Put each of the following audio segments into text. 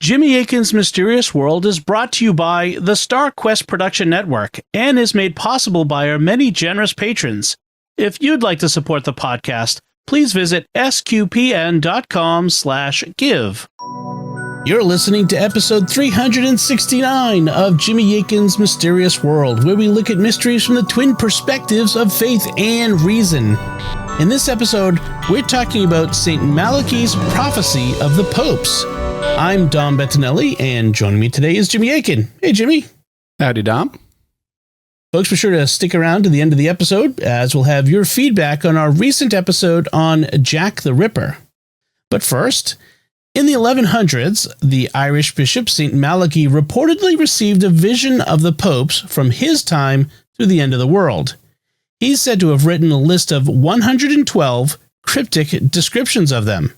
Jimmy Akin's Mysterious World is brought to you by the Star Quest Production Network and is made possible by our many generous patrons. If you'd like to support the podcast, please visit sqpn.com/give. You're listening to episode 369 of Jimmy Akin's Mysterious World, where we look at mysteries from the twin perspectives of faith and reason. In this episode, we're talking about St. Malachy's prophecy of the popes. I'm Dom Bettinelli, and joining me today is Jimmy Akin. Hey, Jimmy. Howdy, Dom. Folks, be sure to stick around to the end of the episode, as we'll have your feedback on our recent episode on Jack the Ripper. But first, in the 1100s, the Irish bishop St. Malachy reportedly received a vision of the popes from his time through the end of the world. He's said to have written a list of 112 cryptic descriptions of them.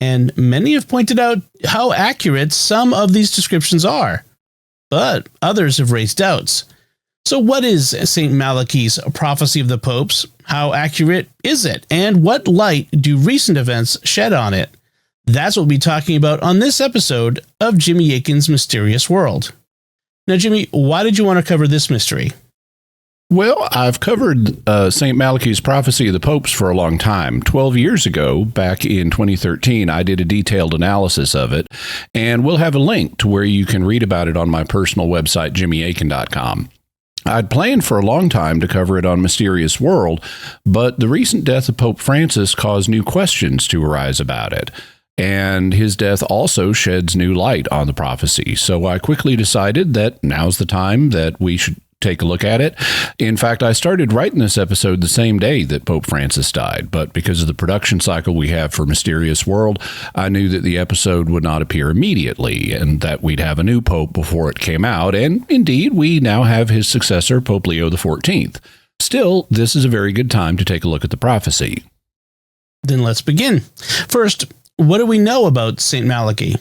And many have pointed out how accurate some of these descriptions are, but others have raised doubts. So what is St. Malachy's prophecy of the popes? How accurate is it? And what light do recent events shed on it? That's what we'll be talking about on this episode of Jimmy Akin's Mysterious World. Now, Jimmy, why did you want to cover this mystery? Well, I've covered St. Malachy's prophecy of the popes for a long time. 12 years ago, back in 2013, I did a detailed analysis of it, and we'll have a link to where you can read about it on my personal website, jimmyakin.com. I'd planned for a long time to cover it on Mysterious World, but the recent death of Pope Francis caused new questions to arise about it. And his death also sheds new light on the prophecy. So I quickly decided that now's the time that we should take a look at it. In fact, I started writing this episode the same day that Pope Francis died, but because of the production cycle we have for Mysterious World, I knew that the episode would not appear immediately and that we'd have a new pope before it came out. And indeed, we now have his successor, Pope Leo XIV. Still, this is a very good time to take a look at the prophecy. Then let's begin. First, what do we know about St. Malachy?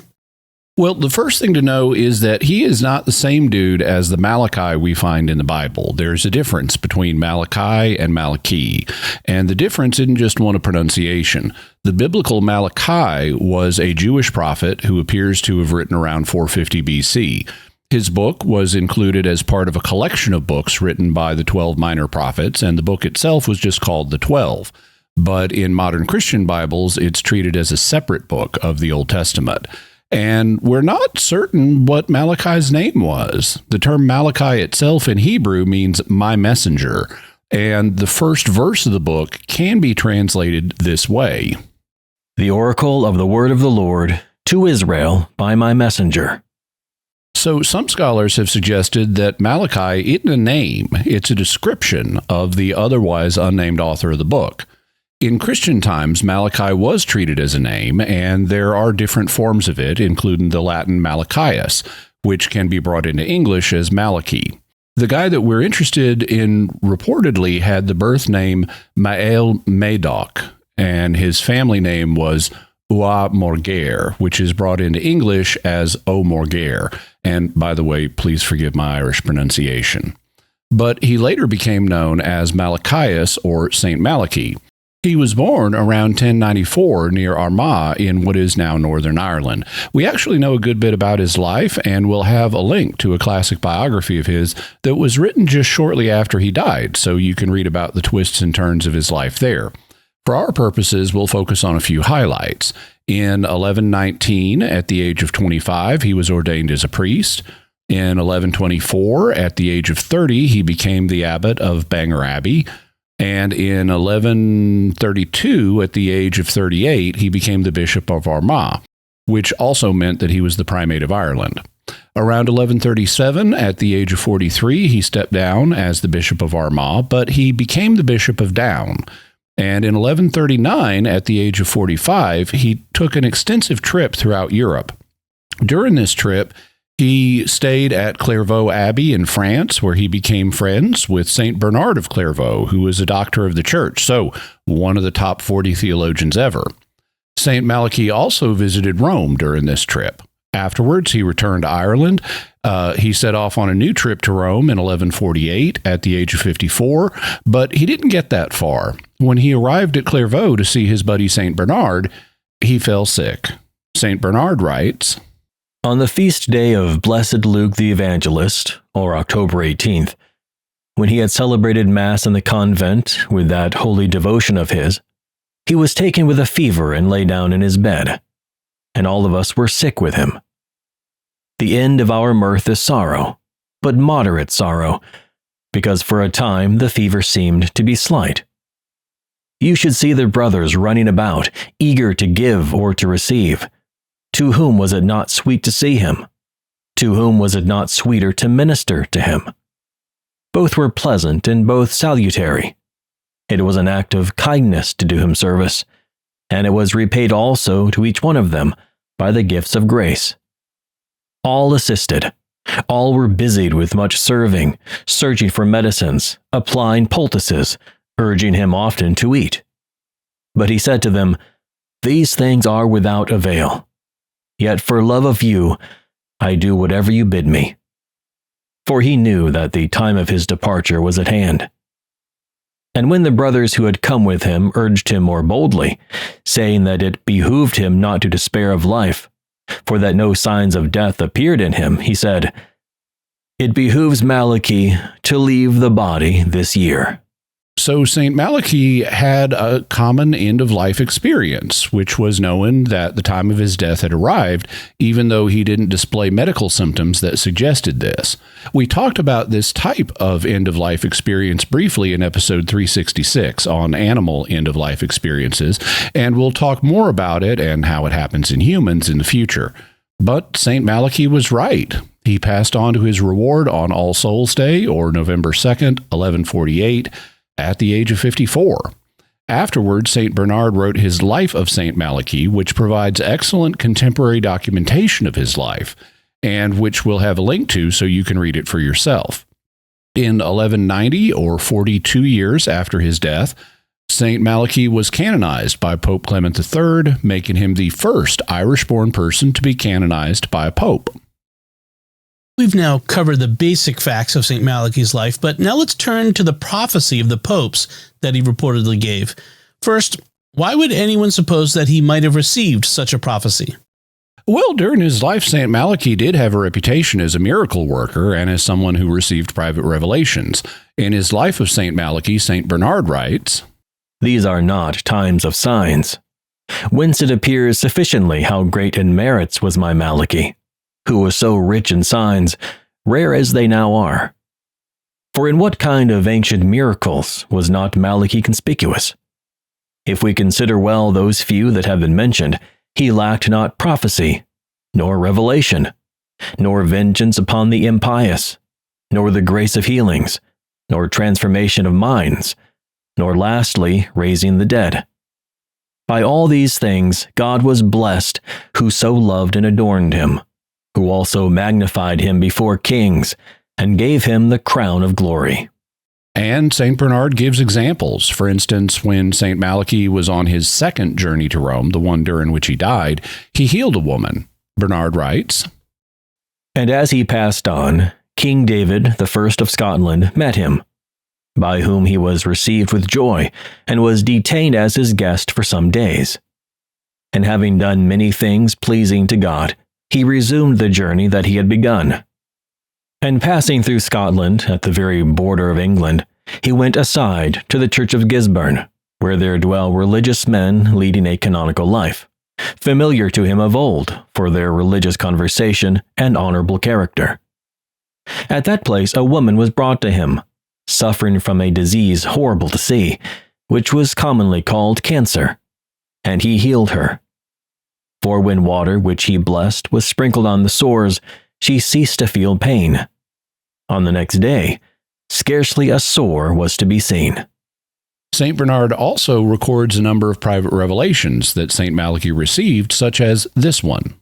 Well, the first thing to know is that he is not the same dude as the Malachy we find in the Bible. There's a difference between Malachy and Malachy, and the difference isn't just one of pronunciation. The biblical Malachy was a Jewish prophet who appears to have written around 450 BC. His book was included as part of a collection of books written by the 12 minor prophets, and the book itself was just called the 12. But in modern Christian Bibles, it's treated as a separate book of the Old Testament. And we're not certain what Malachy's name was. The term Malachy itself in Hebrew means my messenger, and the first verse of the book can be translated this way. The oracle of the word of the Lord to Israel by my messenger. So some scholars have suggested that Malachy isn't a name, it's a description of the otherwise unnamed author of the book. In Christian times, Malachy was treated as a name, and there are different forms of it, including the Latin Malachias, which can be brought into English as Malachy. The guy that we're interested in reportedly had the birth name Mael Medoc, and his family name was Ua Morgair, which is brought into English as O Morgair. And by the way, please forgive my Irish pronunciation. But he later became known as Malachias or St. Malachy. He was born around 1094 near Armagh in what is now Northern Ireland. We actually know a good bit about his life, and we'll have a link to a classic biography of his that was written just shortly after he died, so you can read about the twists and turns of his life there. For our purposes, we'll focus on a few highlights. In 1119, at the age of 25, he was ordained as a priest. In 1124, at the age of 30, he became the abbot of Bangor Abbey. And in 1132, at the age of 38, he became the Bishop of Armagh, which also meant that he was the Primate of Ireland. Around 1137, at the age of 43, he stepped down as the Bishop of Armagh, but he became the Bishop of Down. And in 1139, at the age of 45, he took an extensive trip throughout Europe. During this trip, he stayed at Clairvaux Abbey in France, where he became friends with St. Bernard of Clairvaux, who was a doctor of the church, so one of the top 40 theologians ever. St. Malachy also visited Rome during this trip. Afterwards, he returned to Ireland. He set off on a new trip to Rome in 1148 at the age of 54, but he didn't get that far. When he arrived at Clairvaux to see his buddy St. Bernard, he fell sick. St. Bernard writes, On the feast day of Blessed Luke the Evangelist, or October 18th, when he had celebrated Mass in the convent with that holy devotion of his, he was taken with a fever and lay down in his bed, and all of us were sick with him. The end of our mirth is sorrow, but moderate sorrow, because for a time the fever seemed to be slight. You should see the brothers running about, eager to give or to receive. To whom was it not sweet to see him? To whom was it not sweeter to minister to him? Both were pleasant and both salutary. It was an act of kindness to do him service, and it was repaid also to each one of them by the gifts of grace. All assisted. All were busied with much serving, searching for medicines, applying poultices, urging him often to eat. But he said to them, "These things are without avail. Yet for love of you, I do whatever you bid me." For he knew that the time of his departure was at hand. And when the brothers who had come with him urged him more boldly, saying that it behooved him not to despair of life, for that no signs of death appeared in him, he said, "It behooves Malachy to leave the body this year." So St. Malachy had a common end-of-life experience, which was knowing that the time of his death had arrived, even though he didn't display medical symptoms that suggested this. We talked about this type of end-of-life experience briefly in episode 366 on animal end-of-life experiences, and we'll talk more about it and how it happens in humans in the future. But St. Malachy was right. He passed on to his reward on All Souls Day, or November 2nd, 1148, at the age of 54. Afterwards, St. Bernard wrote his Life of St. Malachy, which provides excellent contemporary documentation of his life, and which we'll have a link to so you can read it for yourself. In 1190, or 42 years after his death, St. Malachy was canonized by Pope Clement III, making him the first Irish-born person to be canonized by a pope. We've now covered the basic facts of St. Malachy's life, but now let's turn to the prophecy of the popes that he reportedly gave. First, why would anyone suppose that he might have received such a prophecy? Well, during his life, St. Malachy did have a reputation as a miracle worker and as someone who received private revelations. In his Life of St. Malachy, St. Bernard writes, "These are not times of signs, whence it appears sufficiently how great in merits was my Malachy, who was so rich in signs, rare as they now are. For in what kind of ancient miracles was not Malachy conspicuous? If we consider well those few that have been mentioned, he lacked not prophecy, nor revelation, nor vengeance upon the impious, nor the grace of healings, nor transformation of minds, nor lastly raising the dead. By all these things God was blessed, who so loved and adorned him, who also magnified him before kings, and gave him the crown of glory." And St. Bernard gives examples. For instance, when St. Malachy was on his second journey to Rome, the one during which he died, he healed a woman. Bernard writes, "And as he passed on, King David, the first of Scotland, met him, by whom he was received with joy, and was detained as his guest for some days. And having done many things pleasing to God, he resumed the journey that he had begun. And passing through Scotland, at the very border of England, he went aside to the church of Gisborne, where there dwell religious men leading a canonical life, familiar to him of old for their religious conversation and honorable character. At that place a woman was brought to him, suffering from a disease horrible to see, which was commonly called cancer, and he healed her. For when water which he blessed was sprinkled on the sores, she ceased to feel pain. On the next day, scarcely a sore was to be seen." St. Bernard also records a number of private revelations that St. Malachy received, such as this one.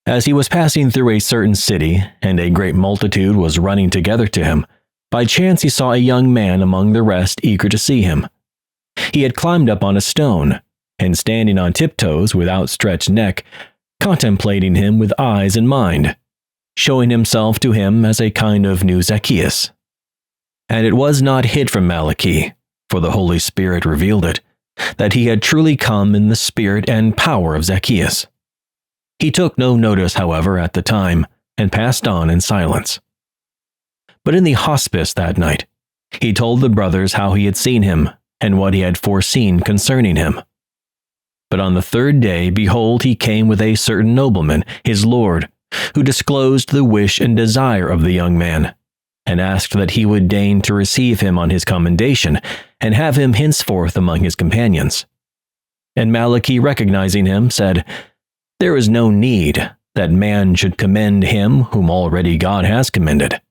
"As he was passing through a certain city, and a great multitude was running together to him, by chance he saw a young man among the rest eager to see him. He had climbed up on a stone, and standing on tiptoes with outstretched neck, contemplating him with eyes and mind, showing himself to him as a kind of new Zacchaeus. And it was not hid from Malachy, for the Holy Spirit revealed it, that he had truly come in the spirit and power of Zacchaeus. He took no notice, however, at the time, and passed on in silence. But in the hospice that night, he told the brothers how he had seen him, and what he had foreseen concerning him. But on the third day, behold, he came with a certain nobleman, his lord, who disclosed the wish and desire of the young man, and asked that he would deign to receive him on his commendation, and have him henceforth among his companions. And Malachy, recognizing him, said, "There is no need that man should commend him whom already God has commended."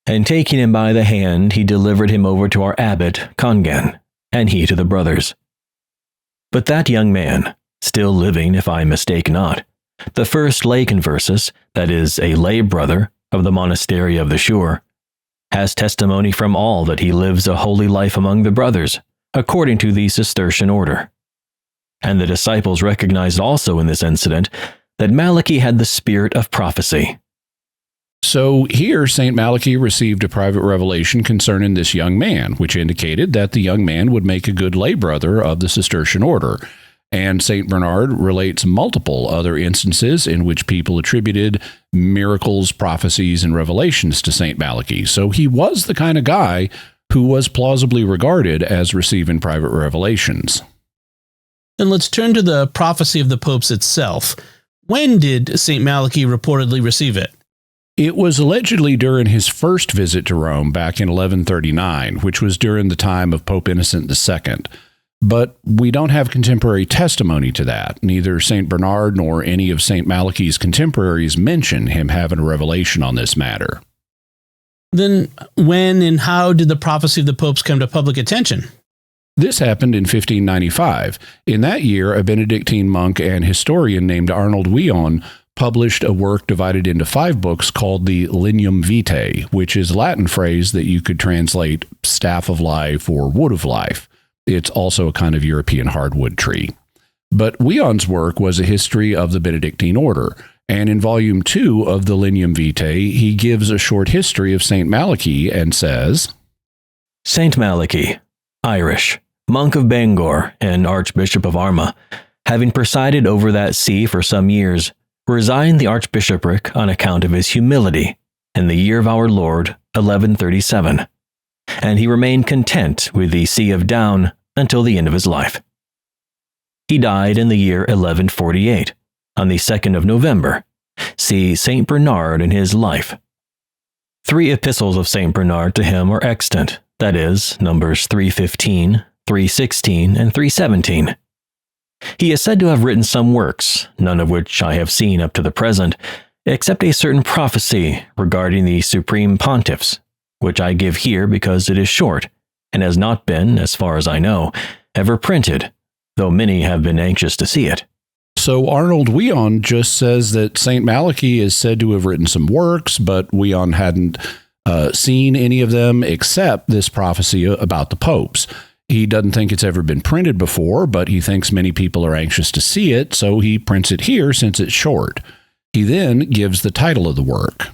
And taking him by the hand, he delivered him over to our abbot, Congan, and he to the brothers. But that young man, still living, if I mistake not, the first lay conversus, that is, a lay brother of the monastery of the Shore, has testimony from all that he lives a holy life among the brothers, according to the Cistercian order. And the disciples recognized also in this incident that Malachy had the spirit of prophecy. So here, St. Malachy received a private revelation concerning this young man, which indicated that the young man would make a good lay brother of the Cistercian order. And St. Bernard relates multiple other instances in which people attributed miracles, prophecies, and revelations to St. Malachy. So he was the kind of guy who was plausibly regarded as receiving private revelations. And let's turn to the prophecy of the popes itself. When did St. Malachy reportedly receive it? It was allegedly during his first visit to Rome back in 1139, which was during the time of Pope Innocent II. But we don't have contemporary testimony to that. Neither St. Bernard nor any of St. Malachy's contemporaries mention him having a revelation on this matter. Then when and how did the prophecy of the popes come to public attention? This happened in 1595. In that year, a Benedictine monk and historian named Arnold Wion published a work divided into 5 books called the Lignum Vitae, which is a Latin phrase that you could translate staff of life or wood of life. It's also a kind of European hardwood tree. But Wion's work was a history of the Benedictine order, and in Volume 2 of the Lignum Vitae, he gives a short history of St. Malachy and says, St. Malachy, Irish, monk of Bangor and Archbishop of Armagh, having presided over that see for some years, resigned the archbishopric on account of his humility in the year of our Lord, 1137, and he remained content with the see of Down until the end of his life. He died in the year 1148, on the 2nd of November. See St. Bernard in his life. 3 epistles of St. Bernard to him are extant, that is, Numbers 3:15, 3:16, and 3:17. He is said to have written some works, none of which I have seen up to the present, except a certain prophecy regarding the supreme pontiffs, which I give here because it is short, and has not been, as far as I know, ever printed, though many have been anxious to see it. So Arnold Wion just says that St. Malachy is said to have written some works, but Wion hadn't seen any of them except this prophecy about the popes. He doesn't think it's ever been printed before, but he thinks many people are anxious to see it, so he prints it here since it's short. He then gives the title of the work.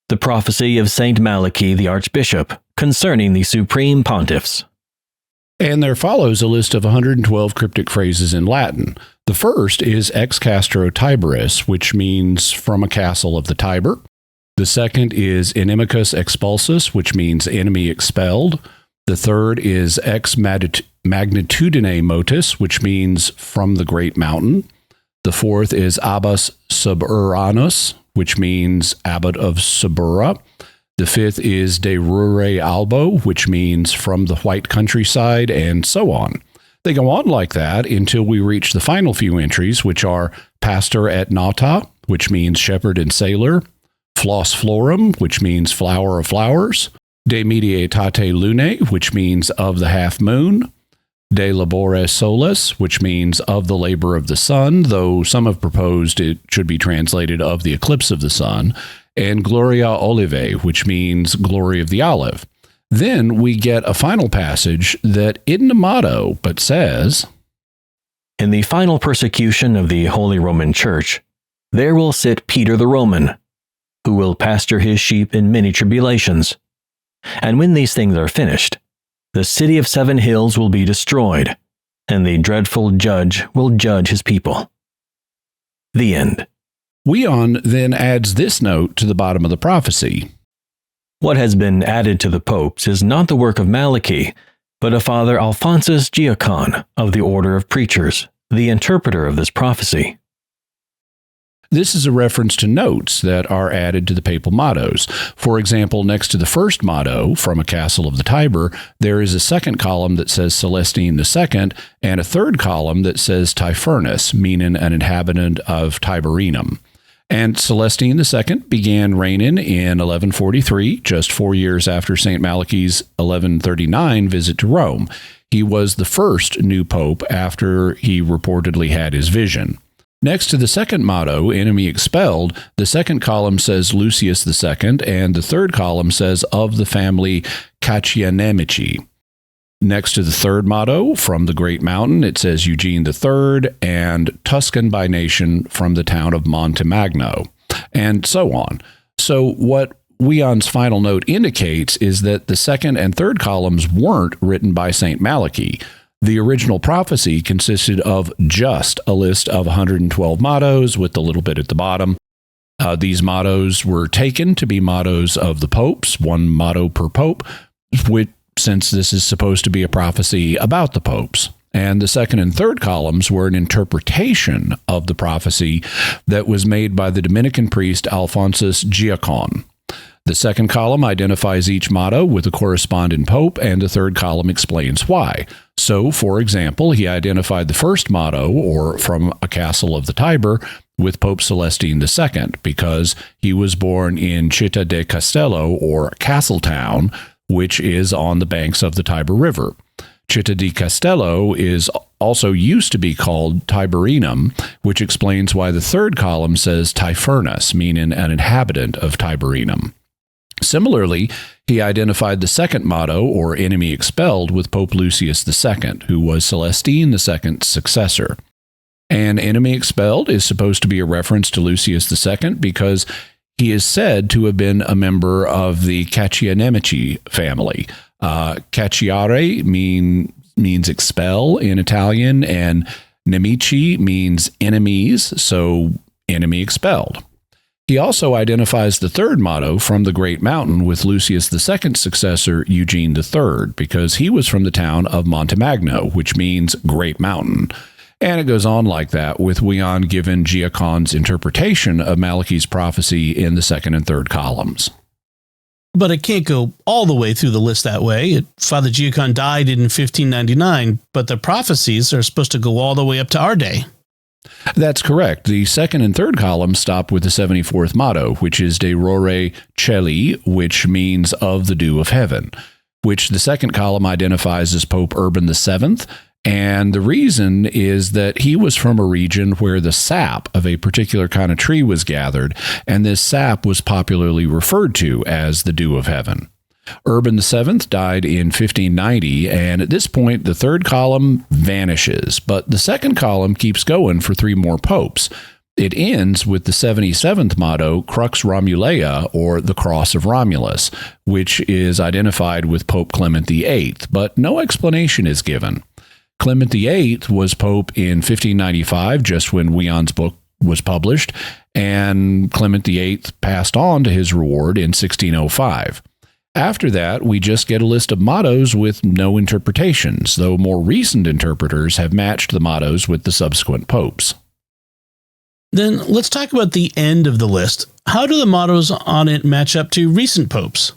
The Prophecy of St. Malachy the Archbishop concerning the Supreme Pontiffs. And there follows a list of 112 cryptic phrases in Latin. The first is ex castro Tiberis, which means from a castle of the Tiber. The second is inimicus expulsus, which means enemy expelled. The third is ex magnitudine motus, which means from the great mountain. The fourth is abbas suburanus, which means abbot of Subura. The fifth is de rure albo, which means from the white countryside, and so on. They go on like that until we reach the final few entries, which are pastor et nata, which means shepherd and sailor, flos florum, which means flower of flowers, de medietate lunae, which means of the half moon, de labore solis, which means of the labor of the sun, though some have proposed it should be translated of the eclipse of the sun, and gloria olivae, which means glory of the olive. Then we get a final passage that isn't a motto, but says, In the final persecution of the Holy Roman Church, there will sit Peter the Roman, who will pasture his sheep in many tribulations. And when these things are finished, the city of 7 hills will be destroyed, and the dreadful judge will judge his people. The end. Weon then adds this note to the bottom of the prophecy. What has been added to the popes is not the work of Malachy, but of Father Alphonsus Giacon of the Order of Preachers, the interpreter of this prophecy. This is a reference to notes that are added to the papal mottos. For example, next to the first motto, from a castle of the Tiber, there is a second column that says Celestine II, and a third column that says Typhurnus, meaning an inhabitant of Tiberinum. And Celestine II began reigning in 1143, just 4 years after St. Malachy's 1139 visit to Rome. He was the first new pope after he reportedly had his vision. Next to the second motto, enemy expelled, the second column says Lucius II, and the third column says of the family Caccianemici. Next to the third motto, from the great mountain, it says Eugene III, and Tuscan by nation from the town of Montemagno, and so on. So what Weon's final note indicates is that the second and third columns weren't written by St. Malachy. The original prophecy consisted of just a list of 112 mottos with a little bit at the bottom. These mottos were taken to be mottos of the popes, one motto per pope, since this is supposed to be a prophecy about the popes. And the second and third columns were an interpretation of the prophecy that was made by the Dominican priest Alphonsus Giacon. The second column identifies each motto with a corresponding pope, and the third column explains why. So, for example, he identified the first motto, or from a castle of the Tiber, with Pope Celestine II, because he was born in Città di Castello, or Castletown, which is on the banks of the Tiber River. Città di Castello is also used to be called Tiberinum, which explains why the third column says Typhurnus, meaning an inhabitant of Tiberinum. Similarly, he identified the second motto, or enemy expelled, with Pope Lucius II, who was Celestine II's successor. And enemy expelled is supposed to be a reference to Lucius II because he is said to have been a member of the Caccianemici family. Cacciare means expel in Italian, and nemici means enemies, so enemy expelled. He also identifies the third motto, from the great mountain, with Lucius II's successor, Eugene III, because he was from the town of Montemagno, which means great mountain. And it goes on like that, with Weon given Giacon's interpretation of Malachy's prophecy in the second and third columns. But it can't go all the way through the list that way. Father Giacon died in 1599, but the prophecies are supposed to go all the way up to our day. That's correct. The second and third columns stop with the 74th motto, which is De Rore Celi, which means of the dew of heaven, which the second column identifies as Pope Urban VII. And the reason is that he was from a region where the sap of a particular kind of tree was gathered, and this sap was popularly referred to as the dew of heaven. Urban VII died in 1590, and at this point, the third column vanishes, but the second column keeps going for 3 more popes. It ends with the 77th motto, Crux Romulea, or the Cross of Romulus, which is identified with Pope Clement VIII, but no explanation is given. Clement VIII was pope in 1595, just when Weon's book was published, and Clement VIII passed on to his reward in 1605. After that, we just get a list of mottos with no interpretations, though more recent interpreters have matched the mottos with the subsequent popes. Then let's talk about the end of the list. How do the mottos on it match up to recent popes?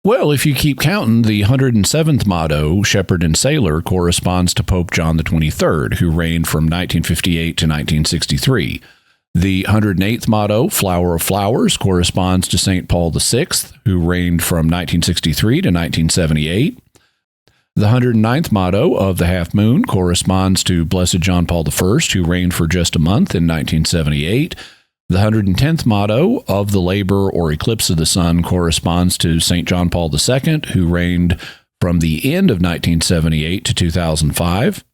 Well, if you keep counting, the 107th motto, Shepherd and Sailor, corresponds to Pope John XXIII, who reigned from 1958 to 1963. The 108th motto, Flower of Flowers, corresponds to St. Paul VI, who reigned from 1963 to 1978. The 109th motto of the half moon corresponds to Blessed John Paul I, who reigned for just a month in 1978. The 110th motto of the labor or eclipse of the sun corresponds to St. John Paul II, who reigned from the end of 1978 to 2005.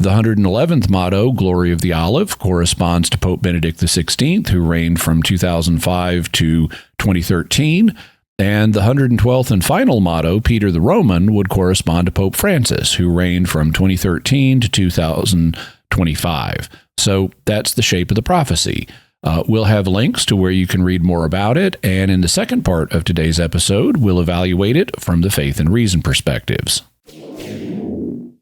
The 111th motto, Glory of the Olive, corresponds to Pope Benedict XVI, who reigned from 2005 to 2013. And the 112th and final motto, Peter the Roman, would correspond to Pope Francis, who reigned from 2013 to 25. So that's the shape of the prophecy. We'll have links to where you can read more about it, and in the second part of today's episode, we'll evaluate it from the faith and reason perspectives.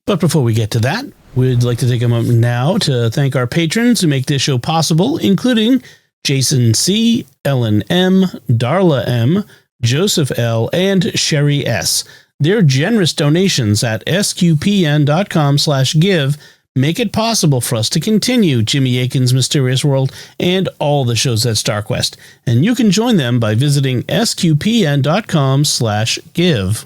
But before we get to that, we'd like to take a moment now to thank our patrons who make this show possible, including Jason C., Ellen M., Darla M., Joseph L., and Sherry S. Their generous donations at sqpn.com/give make it possible for us to continue Jimmy Akin's Mysterious World and all the shows at StarQuest. And you can join them by visiting sqpn.com/give.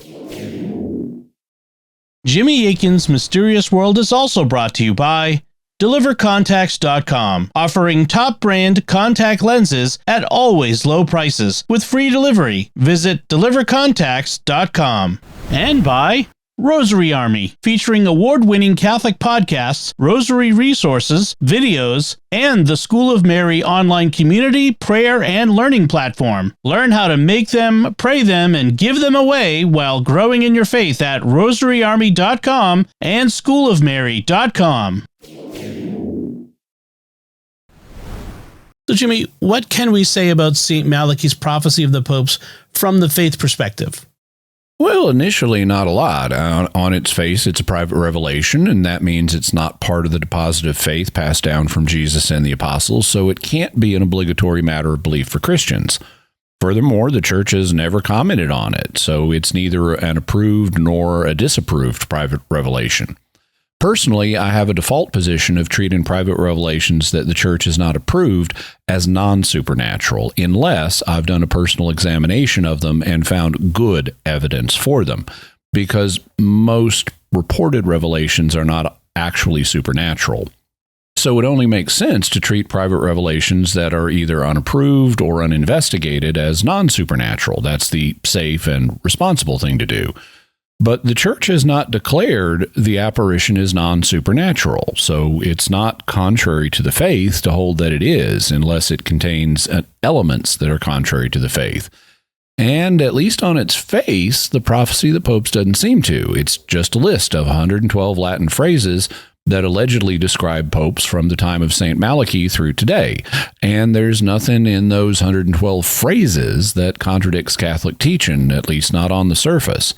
Jimmy Akin's Mysterious World is also brought to you by DeliverContacts.com, offering top brand contact lenses at always low prices with free delivery. Visit DeliverContacts.com. And by Rosary Army, featuring award-winning Catholic podcasts, rosary resources, videos, and the School of Mary online community, prayer, and learning platform. Learn how to make them, pray them, and give them away while growing in your faith at rosaryarmy.com and schoolofmary.com. So, Jimmy, what can we say about St. Malachy's prophecy of the popes from the faith perspective? Well, initially, not a lot. On its face, it's a private revelation, and that means it's not part of the deposit of faith passed down from Jesus and the apostles, so it can't be an obligatory matter of belief for Christians. Furthermore, the Church has never commented on it, so it's neither an approved nor a disapproved private revelation. Personally, I have a default position of treating private revelations that the Church has not approved as non-supernatural, unless I've done a personal examination of them and found good evidence for them, because most reported revelations are not actually supernatural. So it only makes sense to treat private revelations that are either unapproved or uninvestigated as non-supernatural. That's the safe and responsible thing to do. But the Church has not declared the apparition is non-supernatural, so it's not contrary to the faith to hold that it is, unless it contains elements that are contrary to the faith. And at least on its face, the prophecy of the popes doesn't seem to. It's just a list of 112 Latin phrases that allegedly describe popes from the time of St. Malachy through today. And there's nothing in those 112 phrases that contradicts Catholic teaching, at least not on the surface.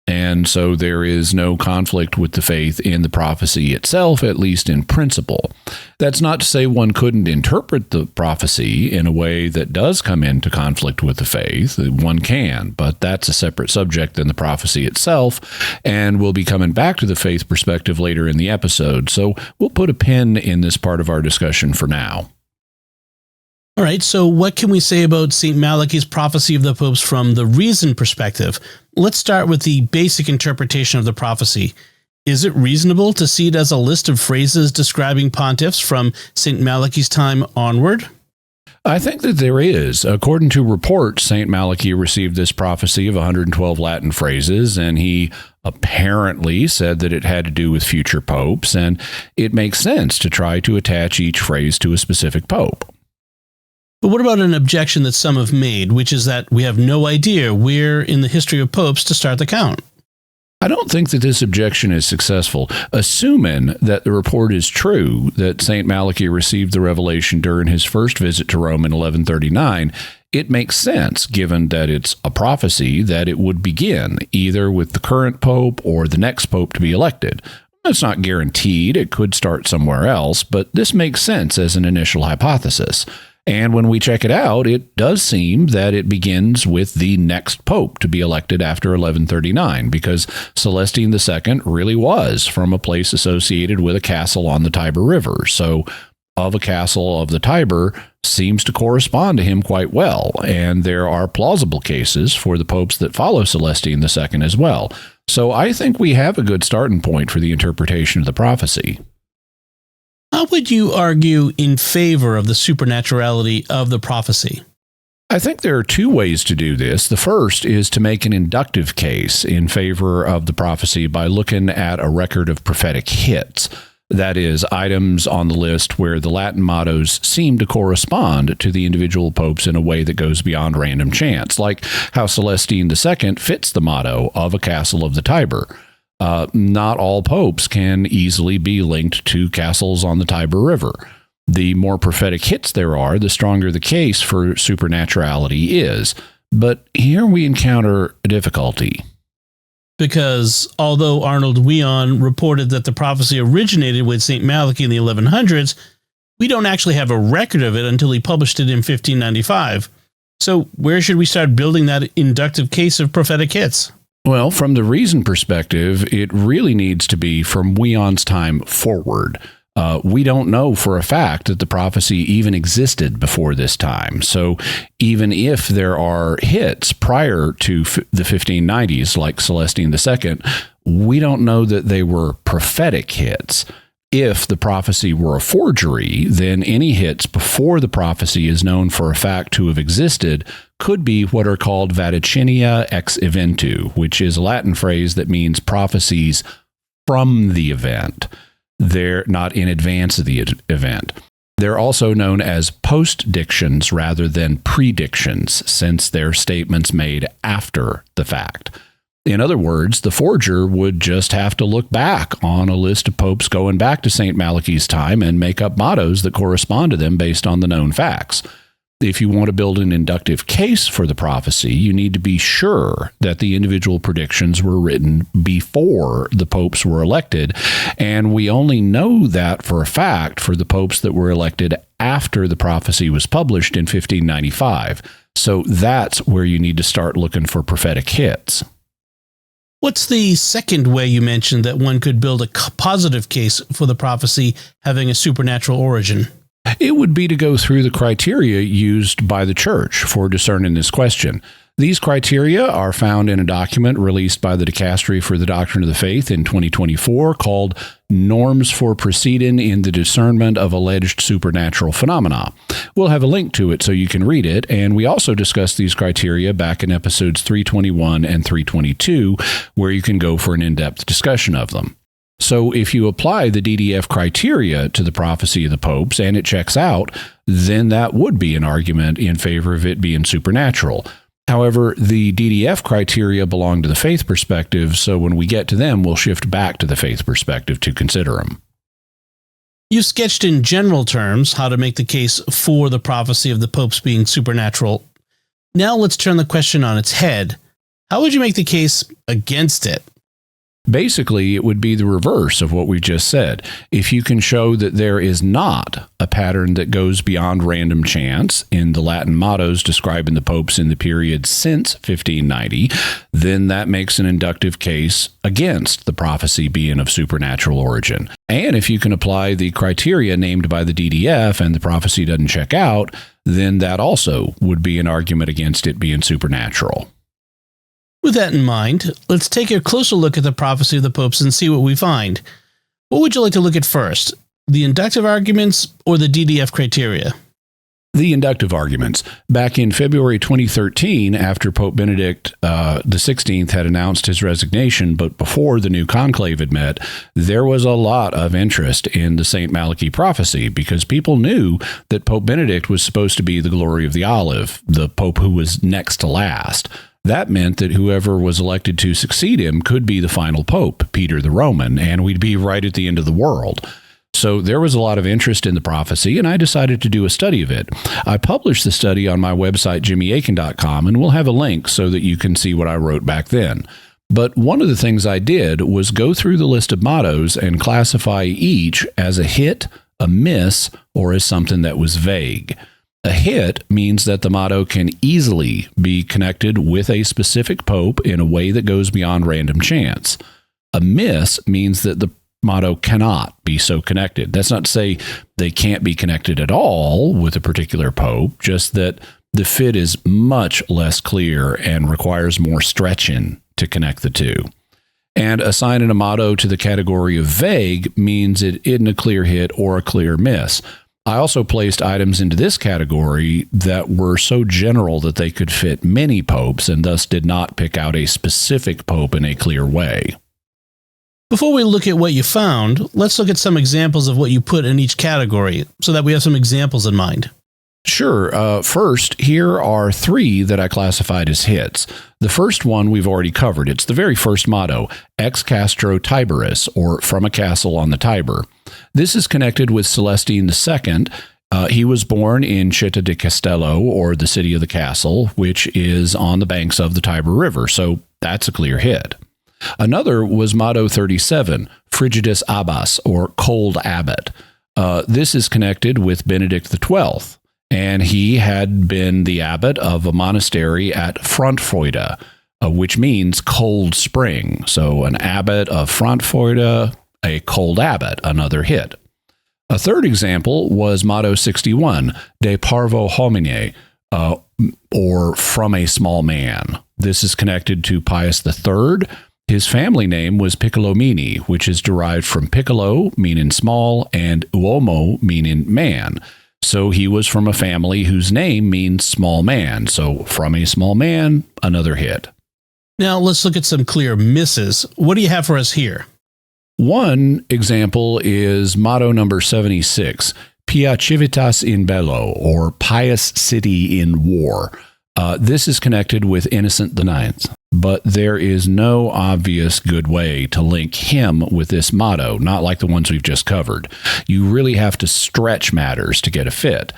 And so there is no conflict with the faith in the prophecy itself, at least in principle. That's not to say one couldn't interpret the prophecy in a way that does come into conflict with the faith. One can, but that's a separate subject than the prophecy itself, and we'll be coming back to the faith perspective later in the episode. So we'll put a pin in this part of our discussion for now. All right, so what can we say about St. Malachy's prophecy of the popes from the reason perspective? Let's start with the basic interpretation of the prophecy. Is it reasonable to see it as a list of phrases describing pontiffs from St. Malachy's time onward? I think that there is. According to reports, St. Malachy received this prophecy of 112 Latin phrases, and he apparently said that it had to do with future popes, and it makes sense to try to attach each phrase to a specific pope. But what about an objection that some have made, which is that we have no idea where in the history of popes to start the count? I don't think that this objection is successful. Assuming that the report is true, that St. Malachy received the revelation during his first visit to Rome in 1139, it makes sense, given that it's a prophecy, that it would begin either with the current pope or the next pope to be elected. It's not guaranteed. It could start somewhere else, but this makes sense as an initial hypothesis. And when we check it out, it does seem that it begins with the next pope to be elected after 1139, because Celestine II really was from a place associated with a castle on the Tiber River. So of a castle of the Tiber seems to correspond to him quite well, and there are plausible cases for the popes that follow Celestine II as well. So I think we have a good starting point for the interpretation of the prophecy. How would you argue in favor of the supernaturality of the prophecy? I think there are two ways to do this. The first is to make an inductive case in favor of the prophecy by looking at a record of prophetic hits. That is, items on the list where the Latin mottos seem to correspond to the individual popes in a way that goes beyond random chance, like how Celestine II fits the motto of a castle of the Tiber. Not all popes can easily be linked to castles on the Tiber River. The more prophetic hits there are, the stronger the case for supernaturality is. But here we encounter a difficulty. Because although Arnold Wion reported that the prophecy originated with St. Malachy in the 1100s, we don't actually have a record of it until he published it in 1595. So where should we start building that inductive case of prophetic hits? Well, from the reason perspective, it really needs to be from Wion's time forward. We don't know for a fact that the prophecy even existed before this time. So even if there are hits prior to the 1590s, like Celestine II, we don't know that they were prophetic hits. If the prophecy were a forgery, then any hits before the prophecy is known for a fact to have existed could be what are called vaticinia ex eventu, which is a Latin phrase that means prophecies from the event. They're not in advance of the event. They're also known as post-dictions rather than predictions, since they're statements made after the fact. In other words, the forger would just have to look back on a list of popes going back to St. Malachy's time and make up mottos that correspond to them based on the known facts. If you want to build an inductive case for the prophecy, you need to be sure that the individual predictions were written before the popes were elected, and we only know that for a fact for the popes that were elected after the prophecy was published in 1595. So that's where you need to start looking for prophetic hits. What's the second way you mentioned that one could build a positive case for the prophecy having a supernatural origin? It would be to go through the criteria used by the church for discerning this question. These criteria are found in a document released by the Dicastery for the Doctrine of the Faith in 2024 called Norms for Proceeding in the Discernment of Alleged Supernatural Phenomena. We'll have a link to it so you can read it, and we also discussed these criteria back in episodes 321 and 322, where you can go for an in-depth discussion of them. So if you apply the DDF criteria to the prophecy of the popes and it checks out, then that would be an argument in favor of it being supernatural. However, the DDF criteria belong to the faith perspective, so when we get to them, we'll shift back to the faith perspective to consider them. You sketched in general terms how to make the case for the prophecy of the popes being supernatural. Now let's turn the question on its head. How would you make the case against it? Basically, it would be the reverse of what we just said. If you can show that there is not a pattern that goes beyond random chance in the Latin mottos describing the popes in the period since 1590, then that makes an inductive case against the prophecy being of supernatural origin. And if you can apply the criteria named by the DDF and the prophecy doesn't check out, then that also would be an argument against it being supernatural. With that in mind, let's take a closer look at the prophecy of the popes and see what we find. What would you like to look at first, the inductive arguments or the DDF criteria? The inductive arguments. Back in February 2013, after Pope Benedict XVI had announced his resignation, but before the new conclave had met, there was a lot of interest in the St. Malachy prophecy because people knew that Pope Benedict was supposed to be the glory of the olive, the pope who was next to last. That meant that whoever was elected to succeed him could be the final pope, Peter the Roman, and we'd be right at the end of the world. So there was a lot of interest in the prophecy, and I decided to do a study of it. I published the study on my website, jimmyakin.com, and we'll have a link so that you can see what I wrote back then. But one of the things I did was go through the list of mottos and classify each as a hit, a miss, or as something that was vague. A hit means that the motto can easily be connected with a specific pope in a way that goes beyond random chance. A miss means that the motto cannot be so connected. That's not to say they can't be connected at all with a particular pope, just that the fit is much less clear and requires more stretching to connect the two. And assigning a motto to the category of vague means it isn't a clear hit or a clear miss. I also placed items into this category that were so general that they could fit many popes and thus did not pick out a specific pope in a clear way. Before we look at what you found, let's look at some examples of what you put in each category so that we have some examples in mind. Sure. First, here are three that I classified as hits. The first one we've already covered. It's the very first motto, Ex Castro Tiberis, or From a Castle on the Tiber. This is connected with Celestine II. He was born in Città di Castello, or the City of the Castle, which is on the banks of the Tiber River, so that's a clear hit. Another was motto 37, Frigidus Abbas, or Cold Abbot. This is connected with Benedict XII. And he had been the abbot of a monastery at Frankfurter, which means cold spring. So an abbot of Frankfurter, a cold abbot, another hit. A third example was motto 61, De Parvo Homine, or From a Small Man. This is connected to Pius III. His family name was Piccolomini, which is derived from piccolo, meaning small, and uomo, meaning man. So he was from a family whose name means small man. So From a Small Man, another hit. Now let's look at some clear misses. What do you have for us here? One example is motto number 76, Pia Civitas in Bello, or Pious City in War. This is connected with Innocent IX, but there is no obvious good way to link him with this motto, not like the ones we've just covered. You really have to stretch matters to get a fit.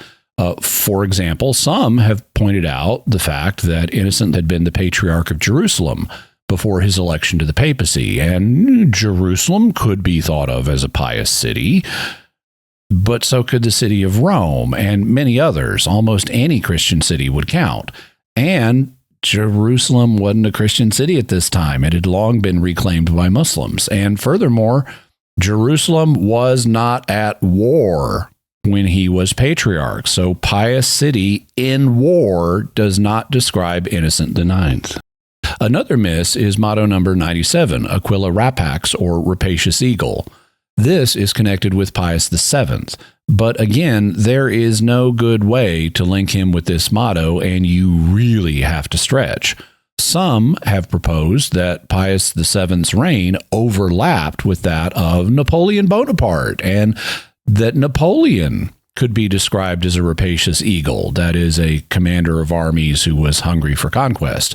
For example, some have pointed out the fact that Innocent had been the Patriarch of Jerusalem before his election to the papacy, and Jerusalem could be thought of as a pious city, but so could the city of Rome and many others. Almost any Christian city would count. And Jerusalem wasn't a Christian city at this time. It had long been reclaimed by Muslims. And furthermore, Jerusalem was not at war when he was patriarch. So pious city in war does not describe Innocent IX. Another miss is motto number 97, Aquila Rapax, or Rapacious Eagle. This is connected with Pius VII. But again, there is no good way to link him with this motto, and you really have to stretch. Some have proposed that Pius VII's reign overlapped with that of Napoleon Bonaparte, and that Napoleon could be described as a rapacious eagle, that is, a commander of armies who was hungry for conquest.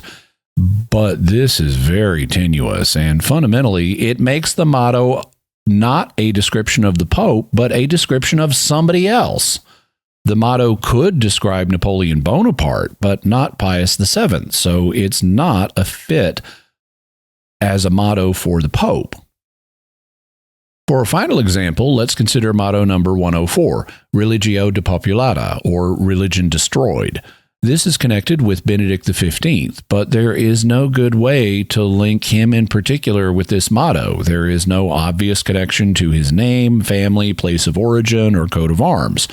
But this is very tenuous, and fundamentally, it makes the motto not a description of the Pope, but a description of somebody else. The motto could describe Napoleon Bonaparte, but not Pius VII, so it's not a fit as a motto for the Pope. For a final example, let's consider motto number 104, Religio Depopulata, or Religion Destroyed. This is connected with Benedict XV, but there is no good way to link him in particular with this motto. There is no obvious connection to his name, family, place of origin, or coat of arms.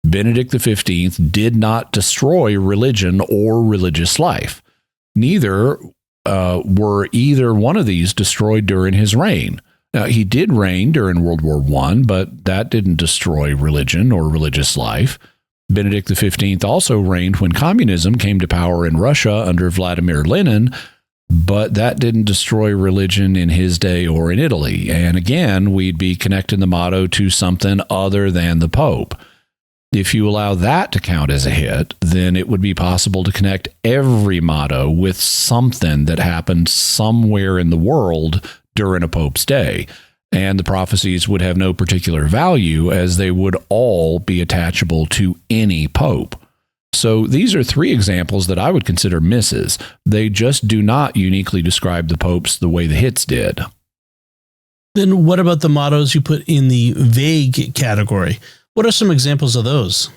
Benedict XV did not destroy religion or religious life. Neither were either one of these destroyed during his reign. Now, he did reign during World War I, but that didn't destroy religion or religious life. Benedict XV also reigned when communism came to power in Russia under Vladimir Lenin, but that didn't destroy religion in his day or in Italy. And again, we'd be connecting the motto to something other than the Pope. If you allow that to count as a hit, then it would be possible to connect every motto with something that happened somewhere in the world during a Pope's day. And the prophecies would have no particular value, as they would all be attachable to any pope. So these are three examples that I would consider misses. They just do not uniquely describe the popes the way the hits did. Then what about the mottos you put in the vague category? What are some examples of those?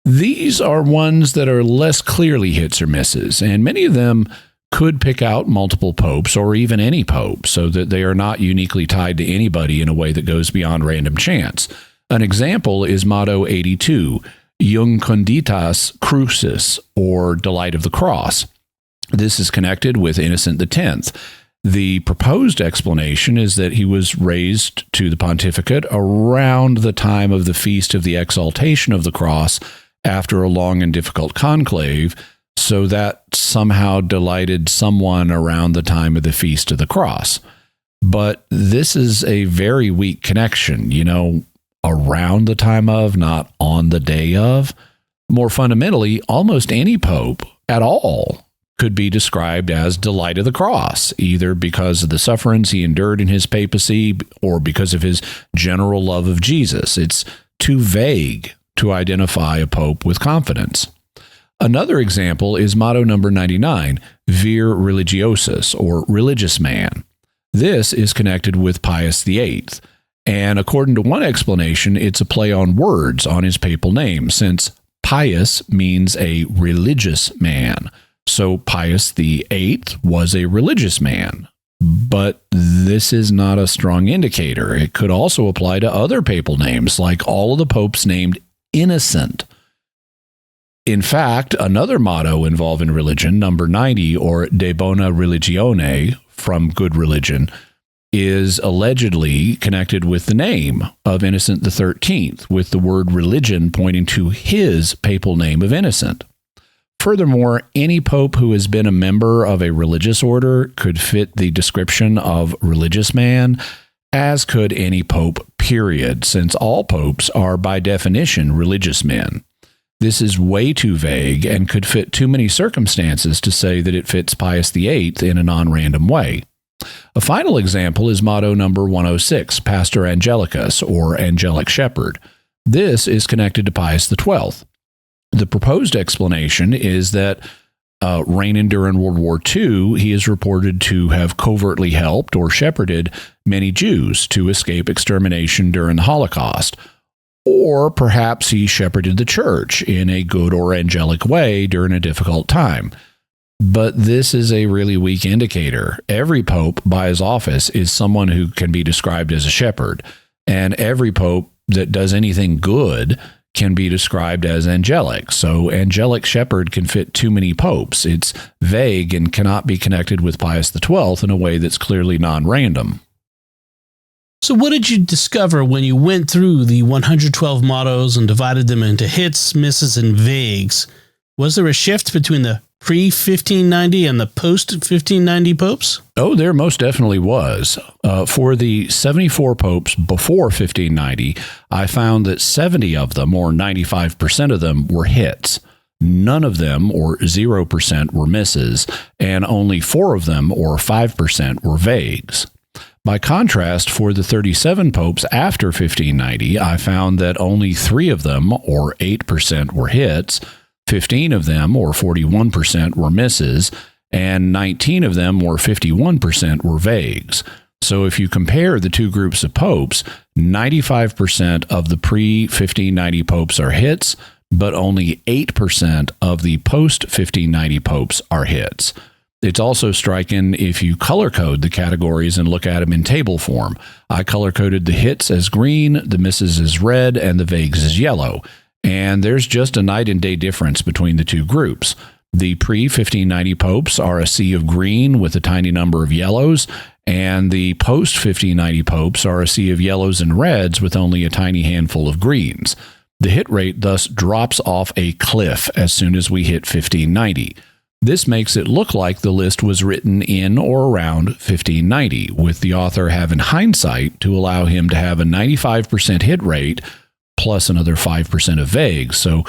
These are ones that are less clearly hits or misses, and many of them could pick out multiple popes or even any pope, so that they are not uniquely tied to anybody in a way that goes beyond random chance. An example is motto 82, Iuncunditas Crucis, or Delight of the Cross. This is connected with Innocent X. The proposed explanation is that he was raised to the pontificate around the time of the Feast of the Exaltation of the Cross after a long and difficult conclave, so that somehow delighted someone around the time of the Feast of the Cross. But this is a very weak connection, around the time of, not on the day of. More fundamentally, almost any pope at all could be described as delight of the cross, either because of the sufferings he endured in his papacy or because of his general love of Jesus. It's too vague to identify a pope with confidence. Another example is motto number 99, Vir Religiosus, or religious man. This is connected with Pius VIII, and according to one explanation, it's a play on words on his papal name, since Pius means a religious man. So Pius VIII was a religious man. But this is not a strong indicator. It could also apply to other papal names, like all of the popes named Innocent. In fact, another motto involving religion, number 90, or De Bona Religione, from good religion, is allegedly connected with the name of Innocent XIII, with the word religion pointing to his papal name of Innocent. Furthermore, any pope who has been a member of a religious order could fit the description of religious man, as could any pope, period, since all popes are by definition religious men. This is way too vague and could fit too many circumstances to say that it fits Pius VIII in a non-random way. A final example is motto number 106, Pastor Angelicus, or Angelic Shepherd. This is connected to Pius XII. The proposed explanation is that reigning during World War II, he is reported to have covertly helped or shepherded many Jews to escape extermination during the Holocaust. Or perhaps he shepherded the church in a good or angelic way during a difficult time. But this is a really weak indicator. Every pope by his office is someone who can be described as a shepherd, and every pope that does anything good can be described as angelic. So angelic shepherd can fit too many popes. It's vague and cannot be connected with Pius XII in a way that's clearly non-random. So what did you discover when you went through the 112 mottos and divided them into hits, misses, and vagues? Was there a shift between the pre-1590 and the post-1590 popes? Oh, there most definitely was. For the 74 popes before 1590, I found that 70 of them, or 95% of them, were hits. None of them, or 0%, were misses, and only 4 of them, or 5%, were vagues. By contrast, for the 37 popes after 1590, I found that only 3 of them, or 8%, were hits, 15 of them, or 41%, were misses, and 19 of them, or 51%, were vagues. So if you compare the two groups of popes, 95% of the pre-1590 popes are hits, but only 8% of the post-1590 popes are hits. It's also striking if you color code the categories and look at them in table form. I color coded the hits as green, the misses as red, and the vagues as yellow. And there's just a night and day difference between the two groups. The pre-1590 popes are a sea of green with a tiny number of yellows, and the post-1590 popes are a sea of yellows and reds with only a tiny handful of greens. The hit rate thus drops off a cliff as soon as we hit 1590. This makes it look like the list was written in or around 1590, with the author having hindsight to allow him to have a 95% hit rate plus another 5% of vague. So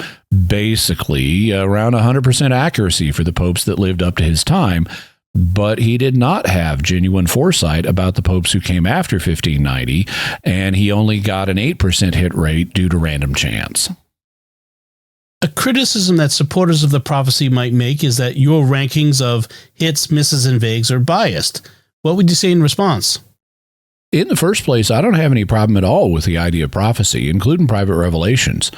basically around 100% accuracy for the popes that lived up to his time. But he did not have genuine foresight about the popes who came after 1590, and he only got an 8% hit rate due to random chance. A criticism that supporters of the prophecy might make is that your rankings of hits, misses, and vagues are biased. What would you say in response? In the first place, I don't have any problem at all with the idea of prophecy, including private revelations.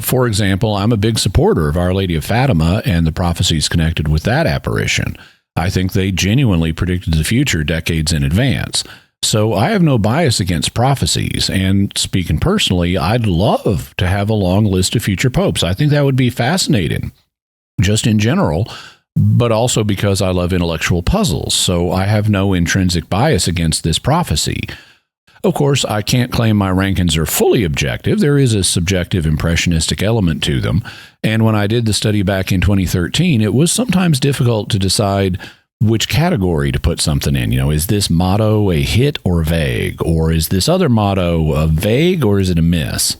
For example, I'm a big supporter of Our Lady of Fatima and the prophecies connected with that apparition. I think they genuinely predicted the future decades in advance. So I have no bias against prophecies, and speaking personally, I'd love to have a long list of future popes. I think that would be fascinating, just in general, but also because I love intellectual puzzles, so I have no intrinsic bias against this prophecy. Of course, I can't claim my rankings are fully objective. There is a subjective impressionistic element to them, and when I did the study back in 2013, it was sometimes difficult to decide which category to put something in. Is this motto a hit or vague? Or is this other motto a vague or is it a miss?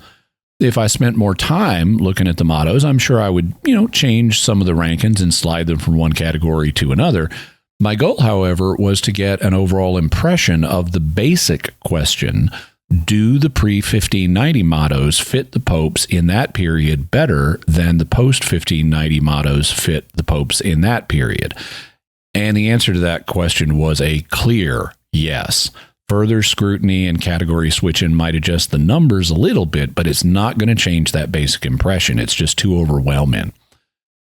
If I spent more time looking at the mottos, I'm sure I would, change some of the rankings and slide them from one category to another. My goal, however, was to get an overall impression of the basic question: do the pre-1590 mottos fit the popes in that period better than the post-1590 mottos fit the popes in that period? And the answer to that question was a clear yes. Further scrutiny and category switching might adjust the numbers a little bit, but it's not going to change that basic impression. It's just too overwhelming.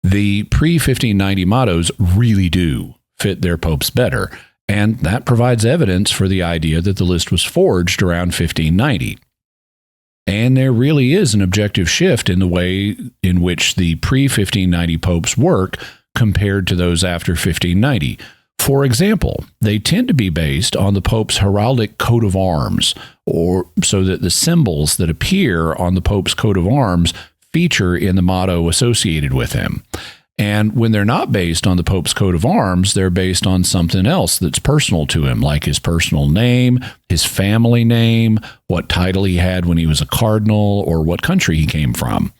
The pre-1590 mottos really do fit their popes better, and that provides evidence for the idea that the list was forged around 1590. And there really is an objective shift in the way in which the pre-1590 popes work compared to those after 1590. For example, they tend to be based on the Pope's heraldic coat of arms, or so that the symbols that appear on the Pope's coat of arms feature in the motto associated with him. And when they're not based on the Pope's coat of arms, they're based on something else that's personal to him, like his personal name, his family name, what title he had when he was a cardinal, or what country he came from.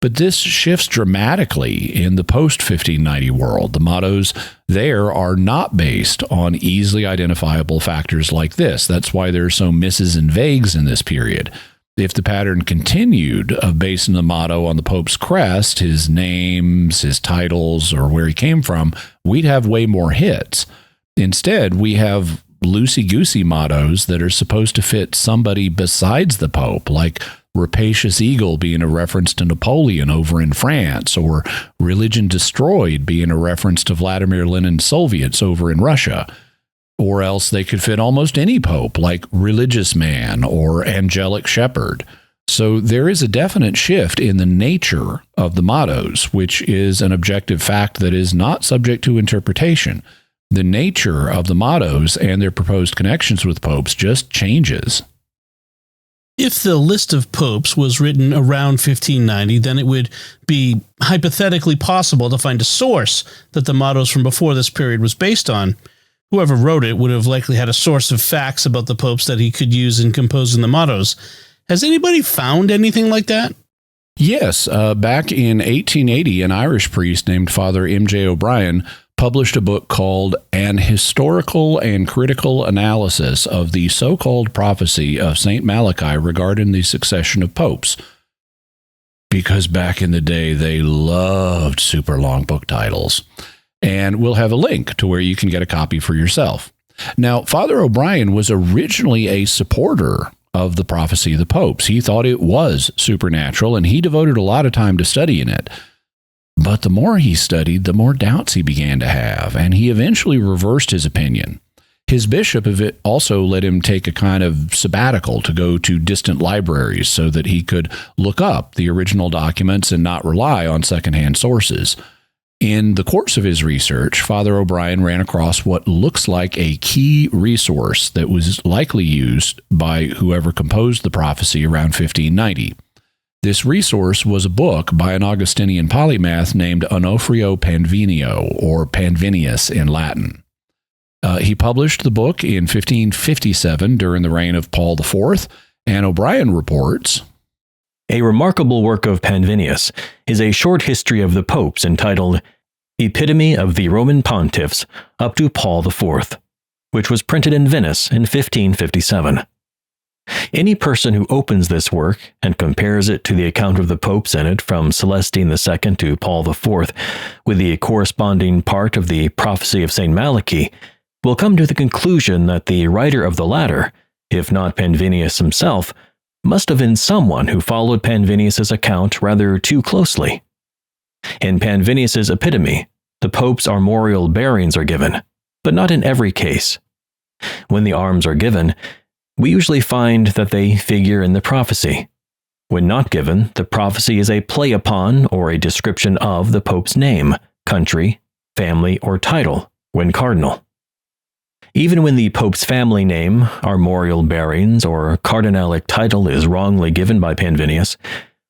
But this shifts dramatically in the post-1590 world. The mottos there are not based on easily identifiable factors like this. That's why there are so misses and vagues in this period. If the pattern continued of basing the motto on the Pope's crest, his names, his titles, or where he came from, we'd have way more hits. Instead, we have loosey-goosey mottos that are supposed to fit somebody besides the Pope, like Rapacious Eagle being a reference to Napoleon over in France, or Religion Destroyed being a reference to Vladimir Lenin's Soviets over in Russia. Or else they could fit almost any pope, like Religious Man or Angelic Shepherd. So there is a definite shift in the nature of the mottos, which is an objective fact that is not subject to interpretation. The nature of the mottos and their proposed connections with popes just changes. If the list of popes was written around 1590, then it would be hypothetically possible to find a source that the mottos from before this period was based on. Whoever wrote it would have likely had a source of facts about the popes that he could use in composing the mottos. Has anybody found anything like that? Yes. Back in 1880, an Irish priest named Father M.J. O'Brien published a book called An Historical and Critical Analysis of the So-Called Prophecy of St. Malachy Regarding the Succession of Popes. Because back in the day, they loved super long book titles. And we'll have a link to where you can get a copy for yourself. Now, Father O'Brien was originally a supporter of the prophecy of the popes. He thought it was supernatural, and he devoted a lot of time to studying it. But the more he studied, the more doubts he began to have, and he eventually reversed his opinion. His bishop of it also let him take a kind of sabbatical to go to distant libraries so that he could look up the original documents and not rely on secondhand sources. In the course of his research, Father O'Brien ran across what looks like a key resource that was likely used by whoever composed the prophecy around 1590. This resource was a book by an Augustinian polymath named Onofrio Panvinio, or Panvinius in Latin. He published the book in 1557 during the reign of Paul IV, and O'Brien reports, A remarkable work of Panvinius is a short history of the popes entitled Epitome of the Roman Pontiffs up to Paul IV, which was printed in Venice in 1557. Any person who opens this work and compares it to the account of the popes in it from Celestine II to Paul IV with the corresponding part of the prophecy of St. Malachy will come to the conclusion that the writer of the latter, if not Panvinius himself, must have been someone who followed Panvinius's account rather too closely. In Panvinius's epitome, the Pope's armorial bearings are given, but not in every case. When the arms are given, we usually find that they figure in the prophecy. When not given, the prophecy is a play upon or a description of the Pope's name, country, family, or title, when cardinal. Even when the Pope's family name, armorial bearings, or cardinalic title is wrongly given by Panvinius,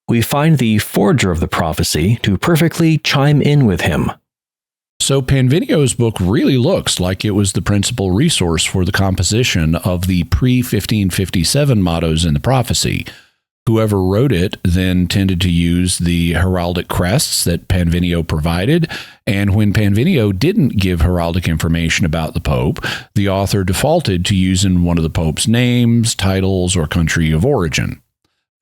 we find the forger of the prophecy to perfectly chime in with him. So Panvinio's book really looks like it was the principal resource for the composition of the pre-1557 mottos in the prophecy. Whoever wrote it then tended to use the heraldic crests that Panvinio provided, and when Panvinio didn't give heraldic information about the Pope, the author defaulted to using one of the Pope's names, titles, or country of origin.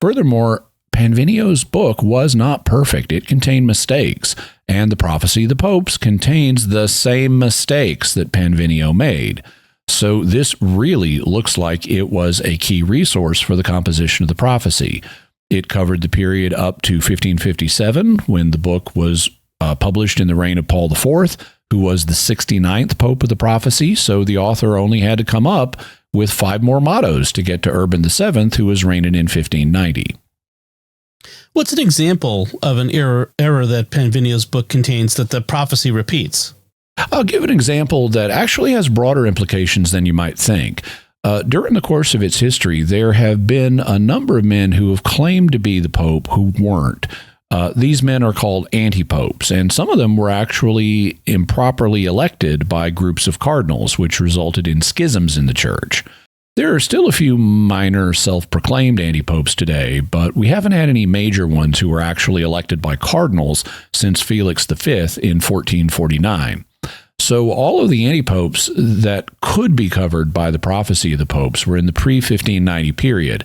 Furthermore, Panvinio's book was not perfect. It contained mistakes, and the Prophecy of the Popes contains the same mistakes that Panvinio made. So this really looks like it was a key resource for the composition of the prophecy. It covered the period up to 1557, when the book was published in the reign of Paul IV, who was the 69th Pope of the prophecy, so the author only had to come up with 5 more mottos to get to Urban VII, who was reigning in 1590. What's an example of an error that Panvinio's book contains that the prophecy repeats? I'll give an example that actually has broader implications than you might think. During the course of its history, there have been a number of men who have claimed to be the Pope who weren't. These men are called anti-popes, and some of them were actually improperly elected by groups of cardinals, which resulted in schisms in the church. There are still a few minor self-proclaimed anti-popes today, but we haven't had any major ones who were actually elected by cardinals since Felix V in 1449. So all of the anti-popes that could be covered by the prophecy of the popes were in the pre-1590 period,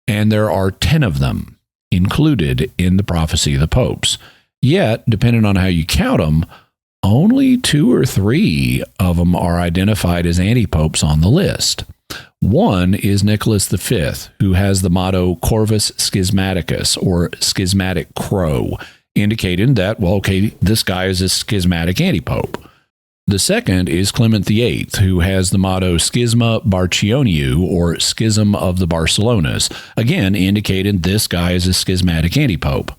and there are 10 of them included in the prophecy of the popes. Yet, depending on how you count them, only 2 or 3 of them are identified as anti-popes on the list. One is Nicholas V, who has the motto Corvus Schismaticus, or schismatic crow, indicating that, well, okay, this guy is a schismatic anti-pope. The second is Clement VIII, who has the motto Schisma Barcioniu, or Schism of the Barcelonas, again indicating this guy is a schismatic antipope.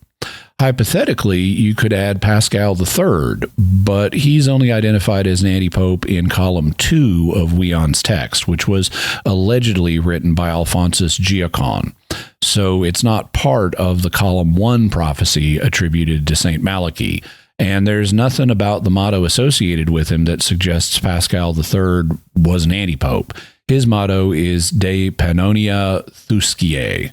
Hypothetically, you could add Pascal III, but he's only identified as an antipope in column 2 of Wion's text, which was allegedly written by Alphonsus Giacon. So it's not part of the column 1 prophecy attributed to St. Malachy. And there's nothing about the motto associated with him that suggests Pascal III was an antipope. His motto is De Pannonia Thusciae,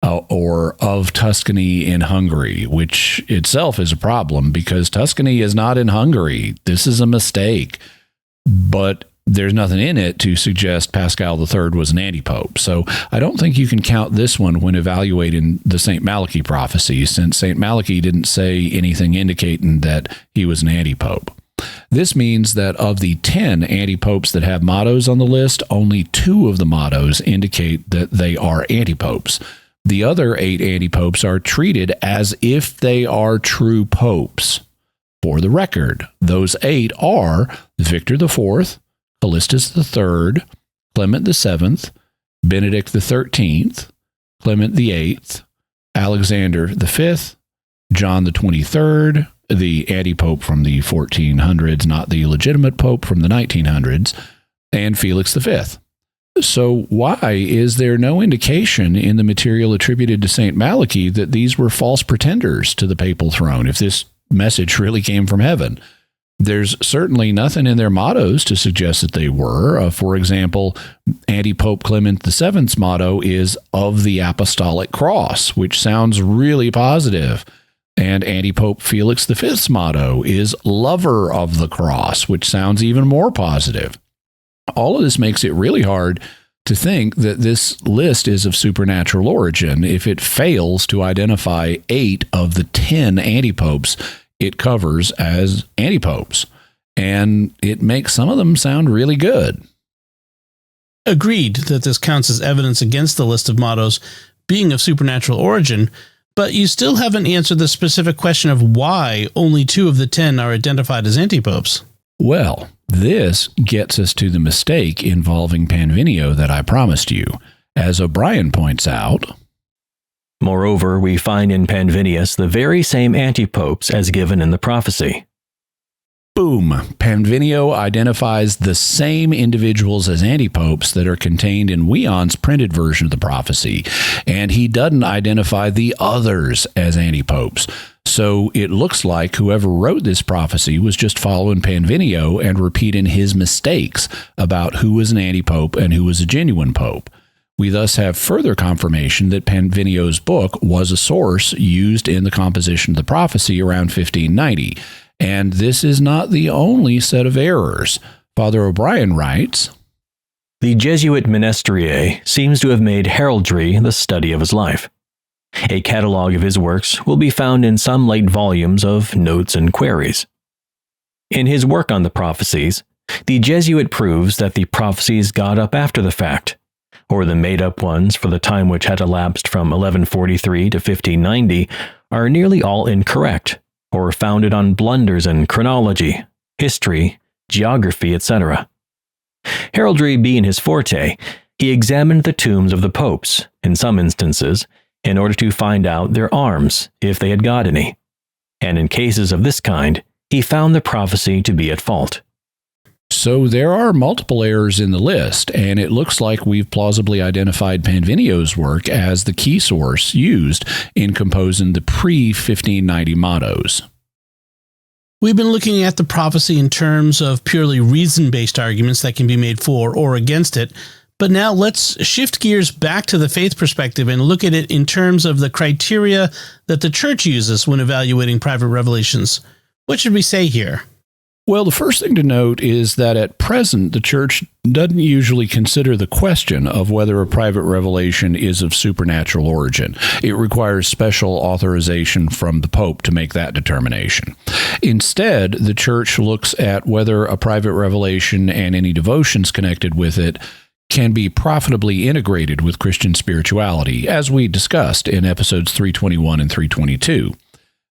or of Tuscany in Hungary, which itself is a problem because Tuscany is not in Hungary. This is a mistake. But there's nothing in it to suggest Pascal III was an antipope. So I don't think you can count this one when evaluating the St. Malachy prophecy, since St. Malachy didn't say anything indicating that he was an antipope. This means that of the 10 antipopes that have mottos on the list, only 2 of the mottos indicate that they are antipopes. The other 8 antipopes are treated as if they are true popes. For the record, those 8 are Victor IV, Callistus III, Clement VII, Benedict XIII, Clement VIII, Alexander V, John XXIII, the anti-pope from the 1400s, not the legitimate pope from the 1900s, and Felix V. So why is there no indication in the material attributed to St. Malachy that these were false pretenders to the papal throne, if this message really came from heaven? There's certainly nothing in their mottos to suggest that they were. For example, anti-Pope Clement VII's motto is of the Apostolic Cross, which sounds really positive. And anti-Pope Felix V's motto is lover of the cross, which sounds even more positive. All of this makes it really hard to think that this list is of supernatural origin if it fails to identify 8 of the 10 anti-popes it covers as antipopes, and it makes some of them sound really good. Agreed that this counts as evidence against the list of mottos being of supernatural origin, but you still haven't answered the specific question of why only 2 of the 10 are identified as antipopes. Well, this gets us to the mistake involving Panvinio that I promised you. As O'Brien points out, moreover, we find in Panvinius the very same antipopes as given in the prophecy. Boom! Panvinio identifies the same individuals as antipopes that are contained in Wion's printed version of the prophecy, and he doesn't identify the others as antipopes. So it looks like whoever wrote this prophecy was just following Panvinio and repeating his mistakes about who was an antipope and who was a genuine pope. We thus have further confirmation that Panvinio's book was a source used in the composition of the prophecy around 1590. And this is not the only set of errors. Father O'Brien writes, "The Jesuit Ministerier seems to have made heraldry the study of his life. A catalogue of his works will be found in some late volumes of Notes and Queries. In his work on the prophecies, the Jesuit proves that the prophecies got up after the fact, or the made-up ones for the time which had elapsed from 1143 to 1590, are nearly all incorrect, or founded on blunders in chronology, history, geography, etc. Heraldry being his forte, he examined the tombs of the popes, in some instances, in order to find out their arms, if they had got any. And in cases of this kind, he found the prophecy to be at fault." So there are multiple errors in the list, and it looks like we've plausibly identified Panvinio's work as the key source used in composing the pre-1590 mottos. We've been looking at the prophecy in terms of purely reason-based arguments that can be made for or against it, but now let's shift gears back to the faith perspective and look at it in terms of the criteria that the Church uses when evaluating private revelations. What should we say here? Well, the first thing to note is that at present, the Church doesn't usually consider the question of whether a private revelation is of supernatural origin. It requires special authorization from the Pope to make that determination. Instead, the Church looks at whether a private revelation and any devotions connected with it can be profitably integrated with Christian spirituality, as we discussed in episodes 321 and 322.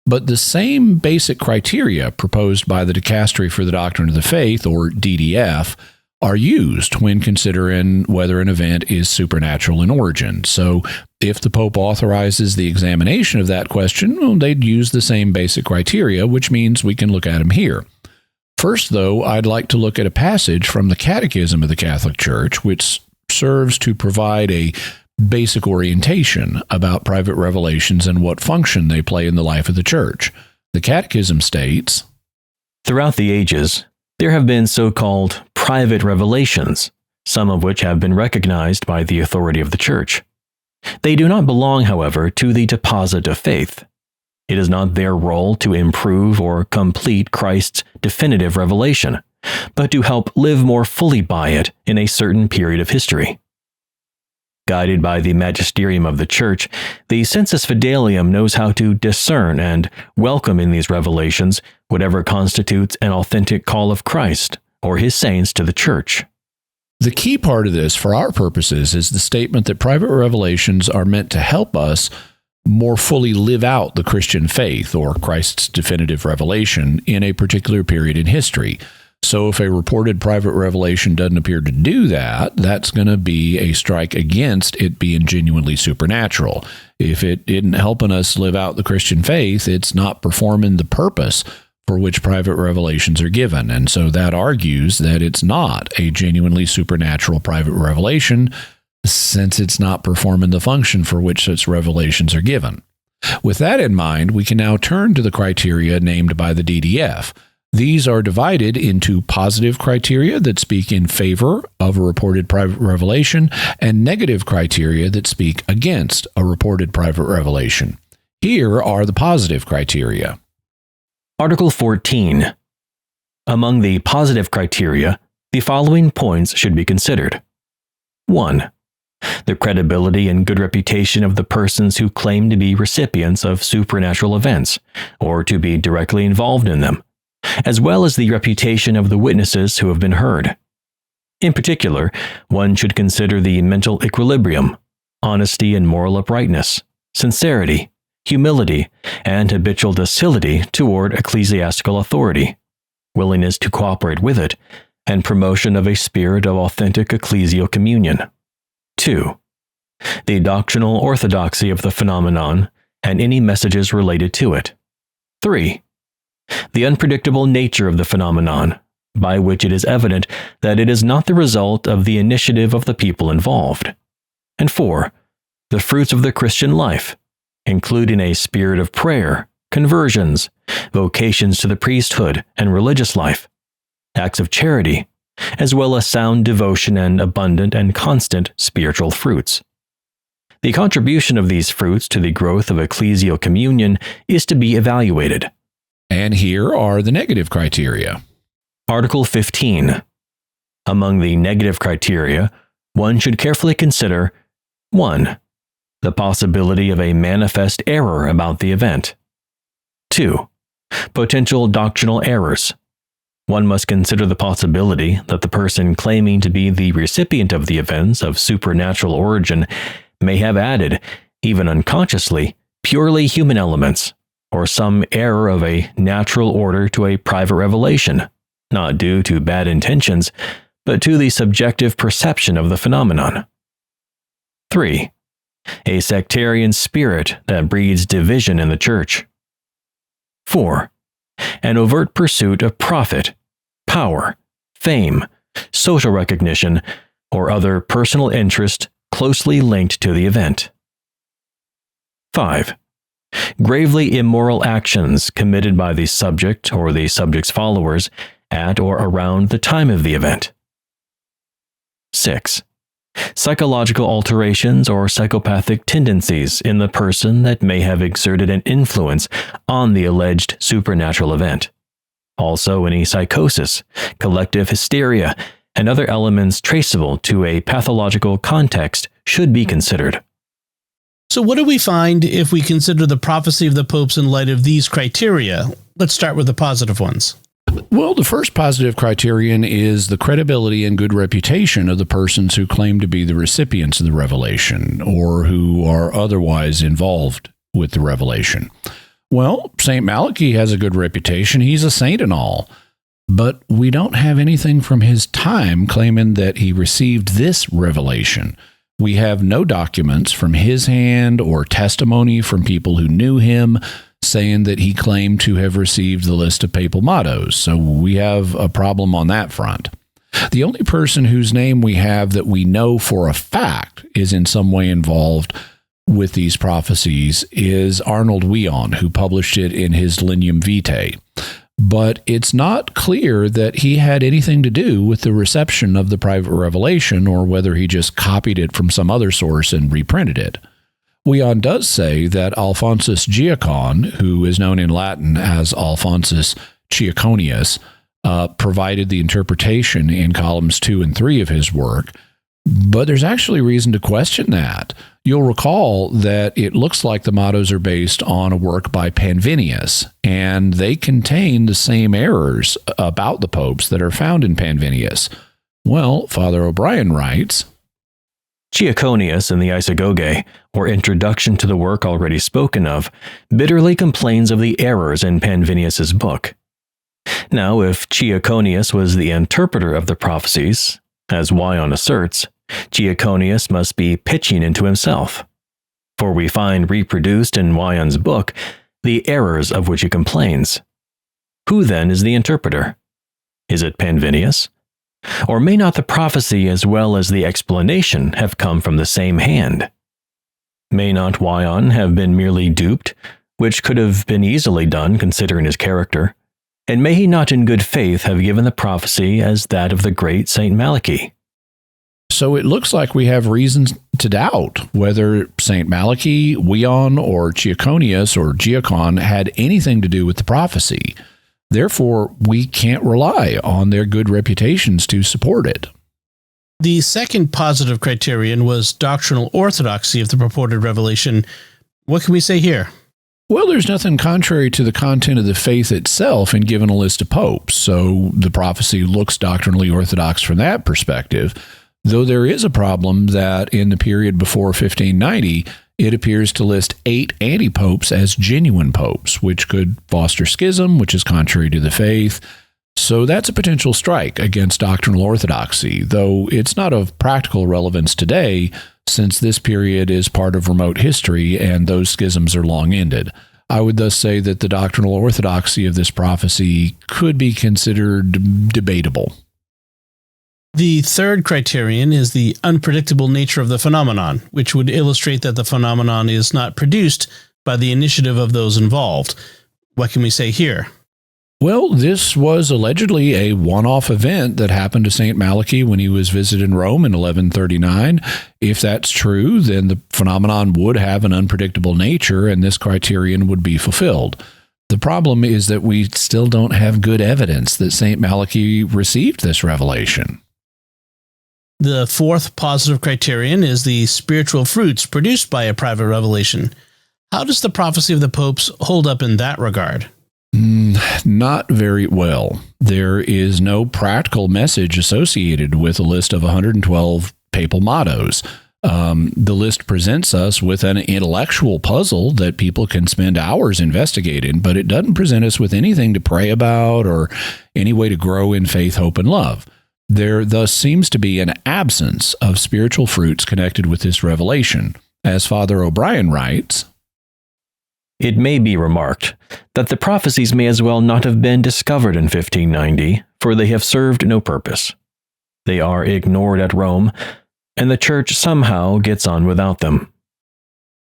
But the same basic criteria proposed by the Dicastery for the Doctrine of the Faith, or DDF, are used when considering whether an event is supernatural in origin. So if the Pope authorizes the examination of that question, well, they'd use the same basic criteria, which means we can look at them here. First, though, I'd like to look at a passage from the Catechism of the Catholic Church, which serves to provide a basic orientation about private revelations and what function they play in the life of the Church. The Catechism states, "Throughout the ages, there have been so-called private revelations, some of which have been recognized by the authority of the Church. They do not belong, however, to the deposit of faith. It is not their role to improve or complete Christ's definitive revelation, but to help live more fully by it in a certain period of history. Guided by the magisterium of the Church, the Sensus Fidelium knows how to discern and welcome in these revelations whatever constitutes an authentic call of Christ or his saints to the Church." The key part of this, for our purposes, is the statement that private revelations are meant to help us more fully live out the Christian faith, or Christ's definitive revelation, in a particular period in history. So if a reported private revelation doesn't appear to do that, that's going to be a strike against it being genuinely supernatural. If it isn't helping us live out the Christian faith, it's not performing the purpose for which private revelations are given. And so that argues that it's not a genuinely supernatural private revelation, since it's not performing the function for which such revelations are given. With that in mind, we can now turn to the criteria named by the DDF. These are divided into positive criteria that speak in favor of a reported private revelation and negative criteria that speak against a reported private revelation. Here are the positive criteria. Article 14. Among the positive criteria, the following points should be considered. 1. The credibility and good reputation of the persons who claim to be recipients of supernatural events, or to be directly involved in them, as well as the reputation of the witnesses who have been heard. In particular, one should consider the mental equilibrium, honesty and moral uprightness, sincerity, humility, and habitual docility toward ecclesiastical authority, willingness to cooperate with it, and promotion of a spirit of authentic ecclesial communion. 2. The doctrinal orthodoxy of the phenomenon and any messages related to it. 3. The unpredictable nature of the phenomenon, by which it is evident that it is not the result of the initiative of the people involved. And 4. The fruits of the Christian life, including a spirit of prayer, conversions, vocations to the priesthood and religious life, acts of charity, as well as sound devotion and abundant and constant spiritual fruits. The contribution of these fruits to the growth of ecclesial communion is to be evaluated. And here are the negative criteria. Article 15. Among the negative criteria, one should carefully consider 1. The possibility of a manifest error about the event. 2. Potential doctrinal errors. One must consider the possibility that the person claiming to be the recipient of the events of supernatural origin may have added, even unconsciously, purely human elements, or some error of a natural order to a private revelation, not due to bad intentions, but to the subjective perception of the phenomenon. 3. A sectarian spirit that breeds division in the church. 4. An overt pursuit of profit, power, fame, social recognition, or other personal interest closely linked to the event. 5. Gravely immoral actions committed by the subject or the subject's followers at or around the time of the event. 6. Psychological alterations or psychopathic tendencies in the person that may have exerted an influence on the alleged supernatural event. Also, any psychosis, collective hysteria, and other elements traceable to a pathological context should be considered. So what do we find if we consider the prophecy of the popes in light of these criteria? Let's start with the positive ones. Well, the first positive criterion is the credibility and good reputation of the persons who claim to be the recipients of the revelation or who are otherwise involved with the revelation. Well, St. Malachy has a good reputation. He's a saint and all. But we don't have anything from his time claiming that he received this revelation. We have no documents from his hand or testimony from people who knew him saying that he claimed to have received the list of papal mottos. So we have a problem on that front. The only person whose name we have that we know for a fact is in some way involved with these prophecies is Arnold Wion, who published it in his Lignum Vitae. But it's not clear that he had anything to do with the reception of the private revelation or whether he just copied it from some other source and reprinted it. Wion does say that Alphonsus Giacon, who is known in Latin as Alphonsus Ciaconius, provided the interpretation in columns 2 and 3 of his work, but there's actually reason to question that. You'll recall that it looks like the mottos are based on a work by Panvinius, and they contain the same errors about the popes that are found in Panvinius. Well, Father O'Brien writes, Ciaconius in the Isagoge, or introduction to the work already spoken of, bitterly complains of the errors in Panvinius's book. Now, if Ciaconius was the interpreter of the prophecies, as Wion asserts, Ciaconius must be pitching into himself. For we find reproduced in Wion's book the errors of which he complains. Who then is the interpreter? Is it Panvinius? Or may not the prophecy as well as the explanation have come from the same hand? May not Wion have been merely duped, which could have been easily done considering his character? And may he not in good faith have given the prophecy as that of the great St. Malachy? So it looks like we have reasons to doubt whether St. Malachy, Wion, or Ciaconius or Giacon had anything to do with the prophecy. Therefore, we can't rely on their good reputations to support it. The second positive criterion was doctrinal orthodoxy of the purported revelation. What can we say here? Well, there's nothing contrary to the content of the faith itself in giving a list of popes, so the prophecy looks doctrinally orthodox from that perspective, though there is a problem that in the period before 1590, it appears to list 8 anti-popes as genuine popes, which could foster schism, which is contrary to the faith. So that's a potential strike against doctrinal orthodoxy, though it's not of practical relevance today, since this period is part of remote history and those schisms are long ended. I would thus say that the doctrinal orthodoxy of this prophecy could be considered debatable. The third criterion is the unpredictable nature of the phenomenon, which would illustrate that the phenomenon is not produced by the initiative of those involved. What can we say here? Well, this was allegedly a one-off event that happened to St. Malachy when he was visited in Rome in 1139. If that's true, then the phenomenon would have an unpredictable nature, and this criterion would be fulfilled. The problem is that we still don't have good evidence that St. Malachy received this revelation. The fourth positive criterion is the spiritual fruits produced by a private revelation. How does the prophecy of the popes hold up in that regard? Not very well. There is no practical message associated with a list of 112 papal mottos. The list presents us with an intellectual puzzle that people can spend hours investigating, but it doesn't present us with anything to pray about or any way to grow in faith, hope, and love. There thus seems to be an absence of spiritual fruits connected with this revelation. As Father O'Brien writes, "It may be remarked that the prophecies may as well not have been discovered in 1590, for they have served no purpose. They are ignored at Rome, and the Church somehow gets on without them."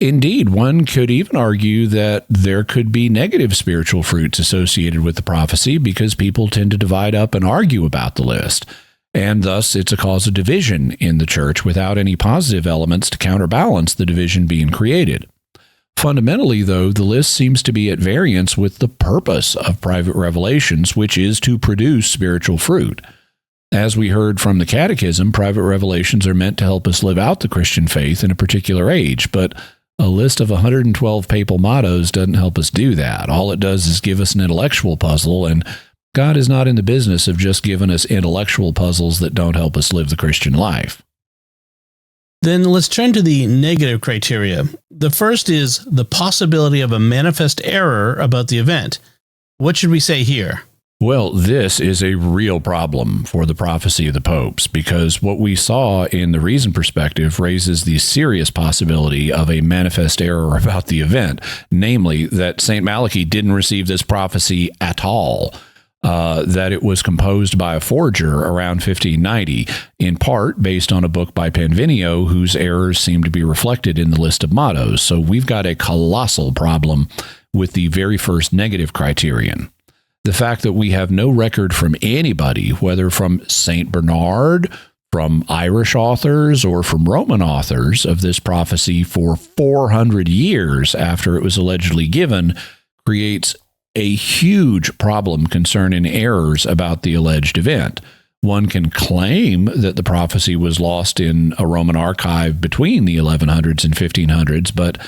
Indeed, one could even argue that there could be negative spiritual fruits associated with the prophecy because people tend to divide up and argue about the list, and thus it's a cause of division in the Church without any positive elements to counterbalance the division being created. Fundamentally, though, the list seems to be at variance with the purpose of private revelations, which is to produce spiritual fruit. As we heard from the Catechism, private revelations are meant to help us live out the Christian faith in a particular age, but a list of 112 papal mottos doesn't help us do that. All it does is give us an intellectual puzzle, and God is not in the business of just giving us intellectual puzzles that don't help us live the Christian life. Then let's turn to the negative criteria. The first is the possibility of a manifest error about the event. What should we say here? Well, this is a real problem for the prophecy of the popes, because what we saw in the reason perspective raises the serious possibility of a manifest error about the event, namely that St. Malachy didn't receive this prophecy at all. That it was composed by a forger around 1590, in part based on a book by Panvinio, whose errors seem to be reflected in the list of mottos. So we've got a colossal problem with the very first negative criterion. The fact that we have no record from anybody, whether from St. Bernard, from Irish authors, or from Roman authors of this prophecy for 400 years after it was allegedly given, creates a huge problem concerning errors about the alleged event. One can claim that the prophecy was lost in a Roman archive between the 1100s and 1500s, but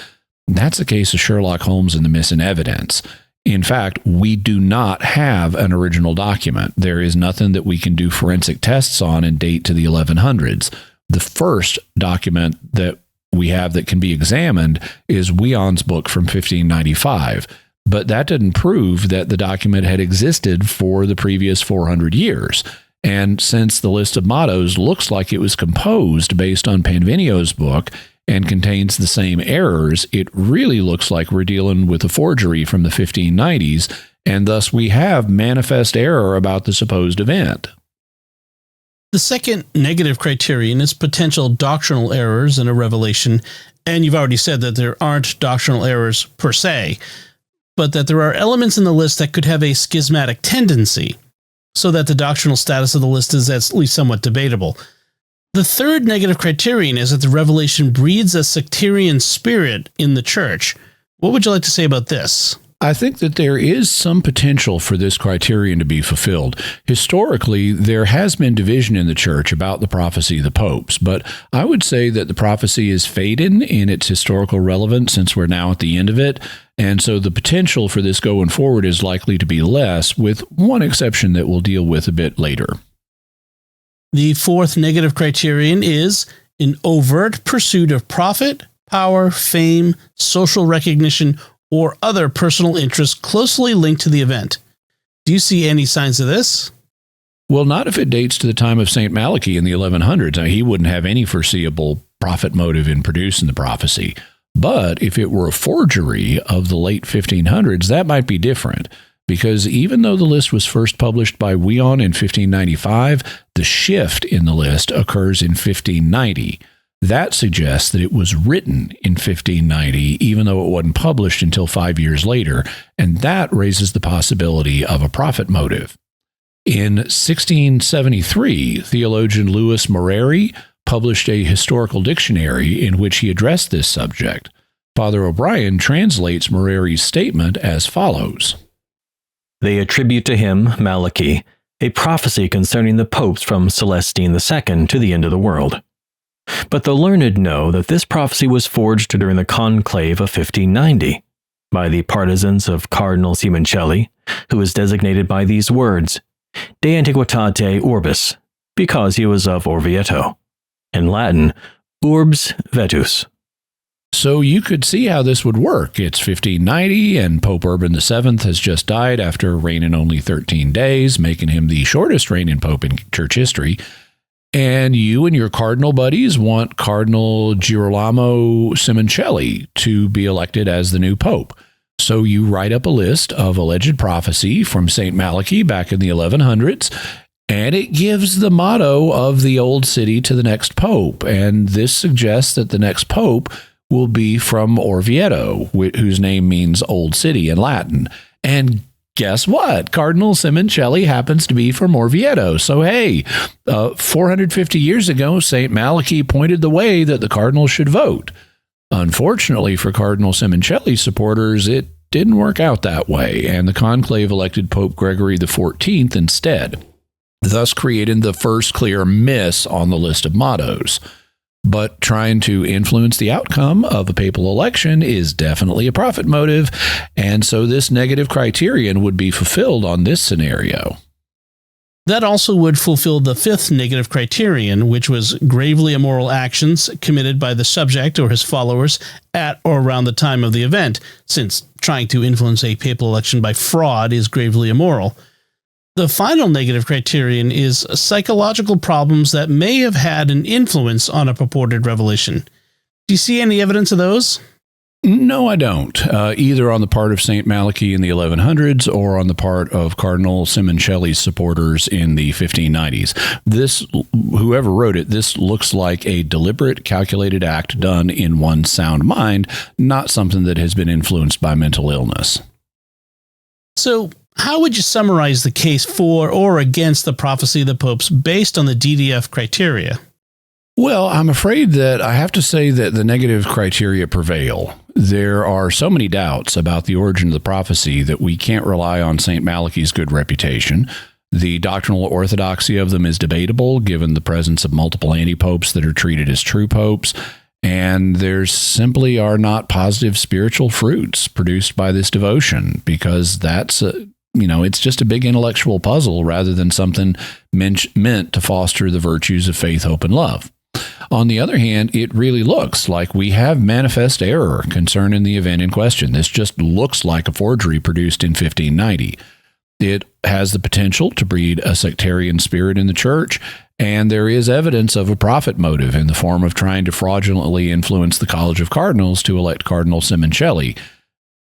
that's a case of Sherlock Holmes and the missing evidence. In fact, we do not have an original document. There is nothing that we can do forensic tests on and date to the 1100s. The first document that we have that can be examined is Wion's book from 1595. But that didn't prove that the document had existed for the previous 400 years. And since the list of mottos looks like it was composed based on Panvinio's book and contains the same errors, it really looks like we're dealing with a forgery from the 1590s, and thus we have manifest error about the supposed event. The second negative criterion is potential doctrinal errors in a revelation, and you've already said that there aren't doctrinal errors per se, but that there are elements in the list that could have a schismatic tendency, so that the doctrinal status of the list is at least somewhat debatable. The third negative criterion is that the revelation breeds a sectarian spirit in the Church. What would you like to say about this? I think that there is some potential for this criterion to be fulfilled. Historically, there has been division in the Church about the prophecy of the popes, but I would say that the prophecy is fading in its historical relevance since we're now at the end of it, and so the potential for this going forward is likely to be less, with one exception that we'll deal with a bit later. The fourth negative criterion is an overt pursuit of profit, power, fame, social recognition, or other personal interests closely linked to the event. Do you see any signs of this? Well, not if it dates to the time of St. Malachy in the 1100s. Now, he wouldn't have any foreseeable profit motive in producing the prophecy. But if it were a forgery of the late 1500s, that might be different. Because even though the list was first published by Wion in 1595, the shift in the list occurs in 1590. That suggests that it was written in 1590, even though it wasn't published until 5 years later, and that raises the possibility of a profit motive. In 1673, theologian Louis Moreri published a historical dictionary in which he addressed this subject. Father O'Brien translates Moreri's statement as follows. They attribute to him, Malachy, a prophecy concerning the popes from Celestine II to the end of the world. But the learned know that this prophecy was forged during the conclave of 1590 by the partisans of Cardinal Simoncelli, who is designated by these words, De Antiquitate Orbis, because he was of Orvieto. In Latin, Urbs Vetus. So you could see how this would work. It's 1590, and Pope Urban VII has just died after reigning only 13 days, making him the shortest reigning pope in church history. And you and your cardinal buddies want Cardinal Girolamo Simoncelli to be elected as the new pope. So you write up a list of alleged prophecy from St. Malachy back in the 1100s, and it gives the motto of the old city to the next pope. And this suggests that the next pope will be from Orvieto, whose name means old city in Latin. And guess what? Cardinal Simoncelli happens to be from Orvieto. So, hey, 450 years ago, St. Malachy pointed the way that the cardinals should vote. Unfortunately for Cardinal Simoncelli supporters, it didn't work out that way, and the conclave elected Pope Gregory XIV instead, thus creating the first clear miss on the list of mottos. But trying to influence the outcome of a papal election is definitely a profit motive, and so this negative criterion would be fulfilled on this scenario. That also would fulfill the fifth negative criterion, which was gravely immoral actions committed by the subject or his followers at or around the time of the event, since trying to influence a papal election by fraud is gravely immoral. The final negative criterion is psychological problems that may have had an influence on a purported revelation. Do you see any evidence of those? No, I don't. Either on the part of St. Malachy in the 1100s or on the part of Cardinal Simoncelli's supporters in the 1590s. Whoever wrote it, this looks like a deliberate, calculated act done in one's sound mind, not something that has been influenced by mental illness. So, how would you summarize the case for or against the prophecy of the popes based on the DDF criteria? Well, I'm afraid that I have to say that the negative criteria prevail. There are so many doubts about the origin of the prophecy that we can't rely on St. Malachy's good reputation. The doctrinal orthodoxy of them is debatable, given the presence of multiple anti-popes that are treated as true popes, and there simply are not positive spiritual fruits produced by this devotion, because that's it's just a big intellectual puzzle rather than something meant to foster the virtues of faith, hope, and love. On the other hand, it really looks like we have manifest error concerning the event in question. This just looks like a forgery produced in 1590. It has the potential to breed a sectarian spirit in the church, and there is evidence of a profit motive in the form of trying to fraudulently influence the College of Cardinals to elect Cardinal Simoncelli,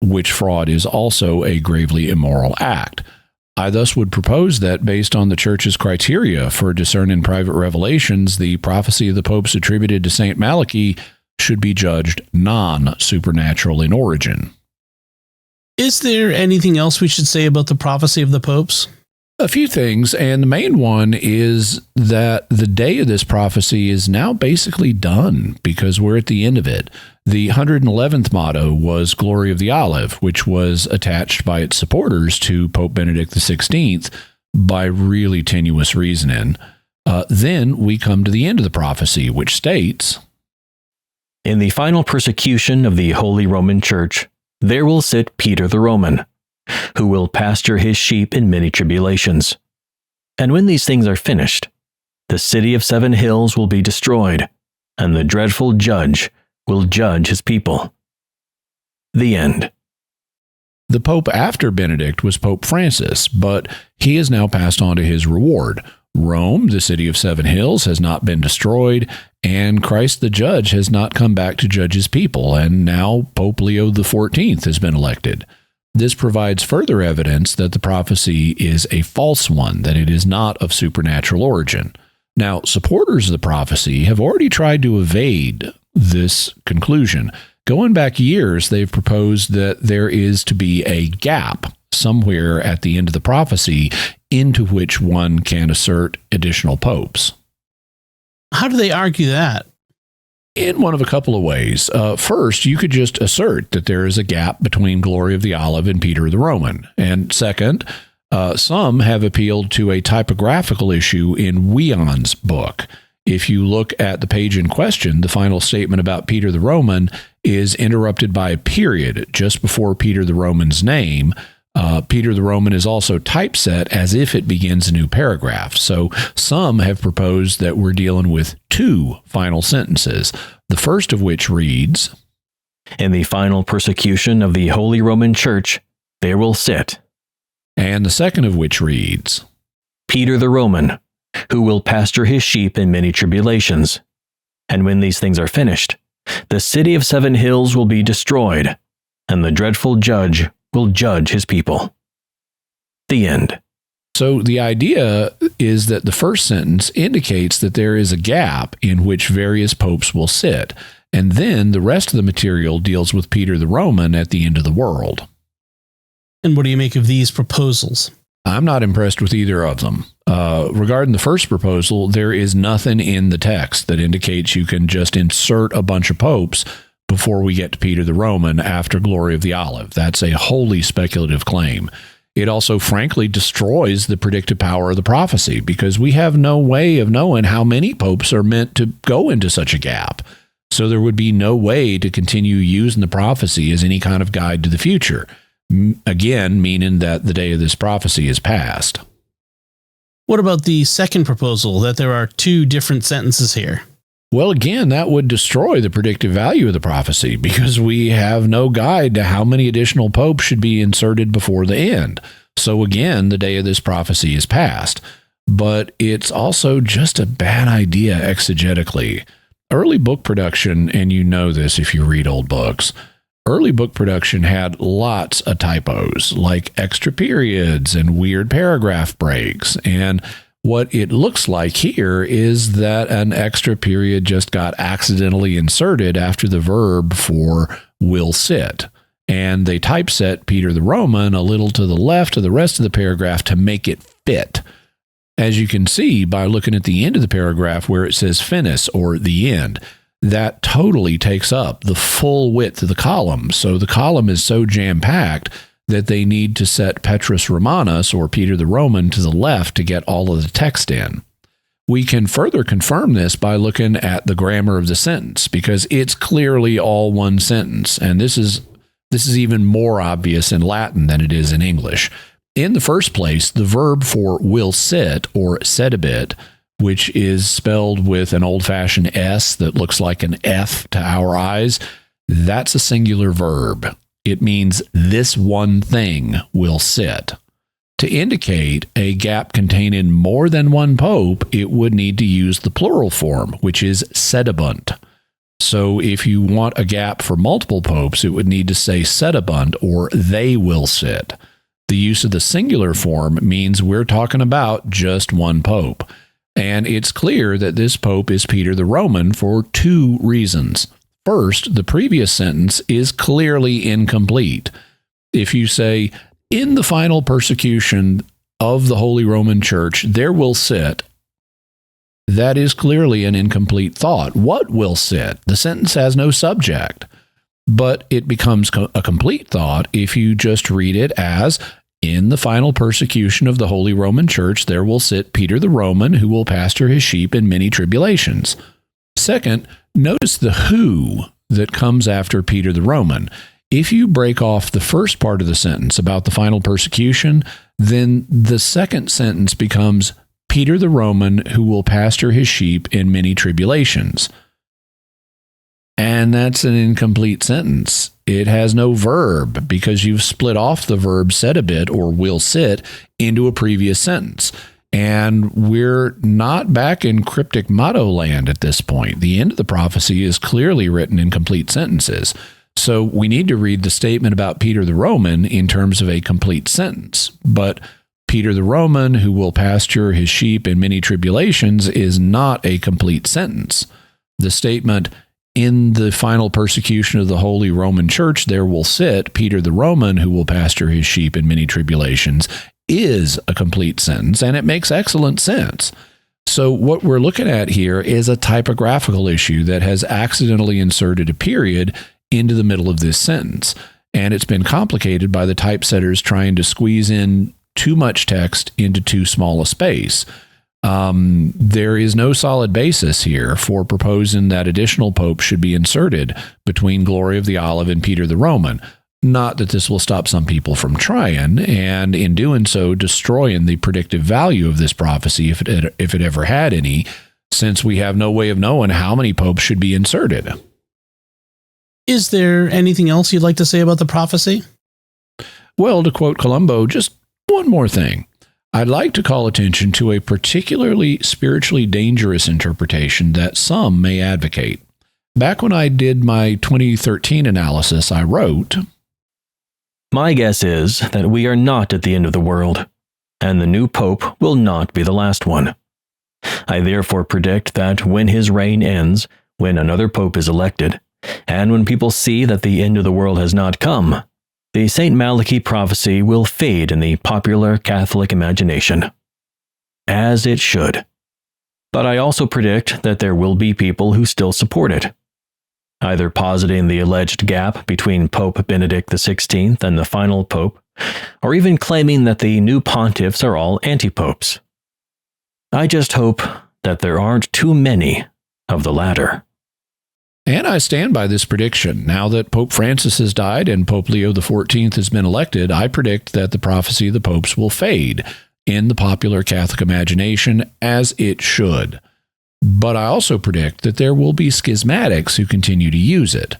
which fraud is also a gravely immoral act. I thus would propose that, based on the Church's criteria for discerning private revelations, the prophecy of the popes attributed to St. Malachy should be judged non-supernatural in origin. Is there anything else we should say about the prophecy of the popes? A few things, and the main one is that the day of this prophecy is now basically done because we're at the end of it. The 111th motto was Glory of the Olive, which was attached by its supporters to Pope Benedict XVI by really tenuous reasoning. Then we come to the end of the prophecy, which states, In the final persecution of the Holy Roman Church, there will sit Peter the Roman, who will pasture his sheep in many tribulations. And when these things are finished, the city of 7 hills will be destroyed, and the dreadful judge will judge his people. The end. The Pope after Benedict was Pope Francis, but he has now passed on to his reward. Rome, the city of 7 hills, has not been destroyed, and Christ the Judge has not come back to judge his people, and now Pope Leo XIV has been elected. This provides further evidence that the prophecy is a false one, that it is not of supernatural origin. Now, supporters of the prophecy have already tried to evade this conclusion. Going back years, they've proposed that there is to be a gap somewhere at the end of the prophecy into which one can assert additional popes. How do they argue that? In one of a couple of ways. First, you could just assert that there is a gap between Glory of the Olive and Peter the Roman. And second, some have appealed to a typographical issue in Weon's book. If you look at the page in question, the final statement about Peter the Roman is interrupted by a period just before Peter the Roman's name. Peter the Roman is also typeset as if it begins a new paragraph. So some have proposed that we're dealing with two final sentences, the first of which reads, "In the final persecution of the Holy Roman Church, there will sit," and the second of which reads, "Peter the Roman, who will pasture his sheep in many tribulations. And when these things are finished, the city of 7 hills will be destroyed, and the dreadful judge will judge his people." The end. So the idea is that the first sentence indicates that there is a gap in which various popes will sit, and then the rest of the material deals with Peter the Roman at the end of the world. And what do you make of these proposals? I'm not impressed with either of them. Regarding the first proposal, there is nothing in the text that indicates you can just insert a bunch of popes before we get to Peter the Roman after Glory of the Olive. That's a wholly speculative claim. It also, frankly, destroys the predictive power of the prophecy because we have no way of knowing how many popes are meant to go into such a gap. So there would be no way to continue using the prophecy as any kind of guide to the future. Again, meaning that the day of this prophecy is past. What about the second proposal, that there are two different sentences here? Well, again, that would destroy the predictive value of the prophecy because we have no guide to how many additional popes should be inserted before the end. So again, the day of this prophecy is past. But it's also just a bad idea exegetically. Early book production, and you know this if you read old books, early book production had lots of typos, like extra periods and weird paragraph breaks. And what it looks like here is that an extra period just got accidentally inserted after the verb for will sit. And they typeset Peter the Roman a little to the left of the rest of the paragraph to make it fit. As you can see by looking at the end of the paragraph where it says finis or the end, that totally takes up the full width of the column. So the column is so jam-packed that they need to set Petrus Romanus, or Peter the Roman, to the left to get all of the text in. We can further confirm this by looking at the grammar of the sentence, because it's clearly all one sentence, and this is even more obvious in Latin than it is in English. In the first place, the verb for will sit, or sedibit, which is spelled with an old-fashioned S that looks like an F to our eyes, that's a singular verb. It means this one thing will sit. To indicate a gap containing more than one pope, it would need to use the plural form, which is sedibunt. So if you want a gap for multiple popes, it would need to say sedibunt, or they will sit. The use of the singular form means we're talking about just one pope. And it's clear that this pope is Peter the Roman for two reasons. First, the previous sentence is clearly incomplete. If you say, in the final persecution of the Holy Roman Church, there will sit, that is clearly an incomplete thought. What will sit? The sentence has no subject. But it becomes a complete thought if you just read it as, in the final persecution of the Holy Roman Church, there will sit Peter the Roman, who will pasture his sheep in many tribulations. Second, notice the who that comes after Peter the Roman. If you break off the first part of the sentence about the final persecution, then the second sentence becomes Peter the Roman, who will pasture his sheep in many tribulations. And that's an incomplete sentence. It has no verb because you've split off the verb sedibit, or will sit, into a previous sentence. And we're not back in cryptic motto land at this point. The end of the prophecy is clearly written in complete sentences. So we need to read the statement about Peter the Roman in terms of a complete sentence. But Peter the Roman, who will pasture his sheep in many tribulations, is not a complete sentence. The statement, in the final persecution of the Holy Roman Church, there will sit Peter the Roman, who will pasture his sheep in many tribulations, is a complete sentence, and it makes excellent sense. So what we're looking at here is a typographical issue that has accidentally inserted a period into the middle of this sentence, and it's been complicated by the typesetters trying to squeeze in too much text into too small a space. There is no solid basis here for proposing that additional popes should be inserted between Glory of the Olive and Peter the Roman. Not that this will stop some people from trying, and in doing so, destroying the predictive value of this prophecy if it ever had any, since we have no way of knowing how many popes should be inserted. Is there anything else you'd like to say about the prophecy? Well, to quote Columbo, just one more thing. I'd like to call attention to a particularly spiritually dangerous interpretation that some may advocate. Back when I did my 2013 analysis, I wrote, "My guess is that we are not at the end of the world, and the new pope will not be the last one. I therefore predict that when his reign ends, when another pope is elected, and when people see that the end of the world has not come, the St. Malachy prophecy will fade in the popular Catholic imagination. As it should. But I also predict that there will be people who still support it, either positing the alleged gap between Pope Benedict XVI and the final pope, or even claiming that the new pontiffs are all anti-popes. I just hope that there aren't too many of the latter." And I stand by this prediction. Now that Pope Francis has died and Pope Leo XIV has been elected, I predict that the prophecy of the popes will fade in the popular Catholic imagination, as it should. But I also predict that there will be schismatics who continue to use it.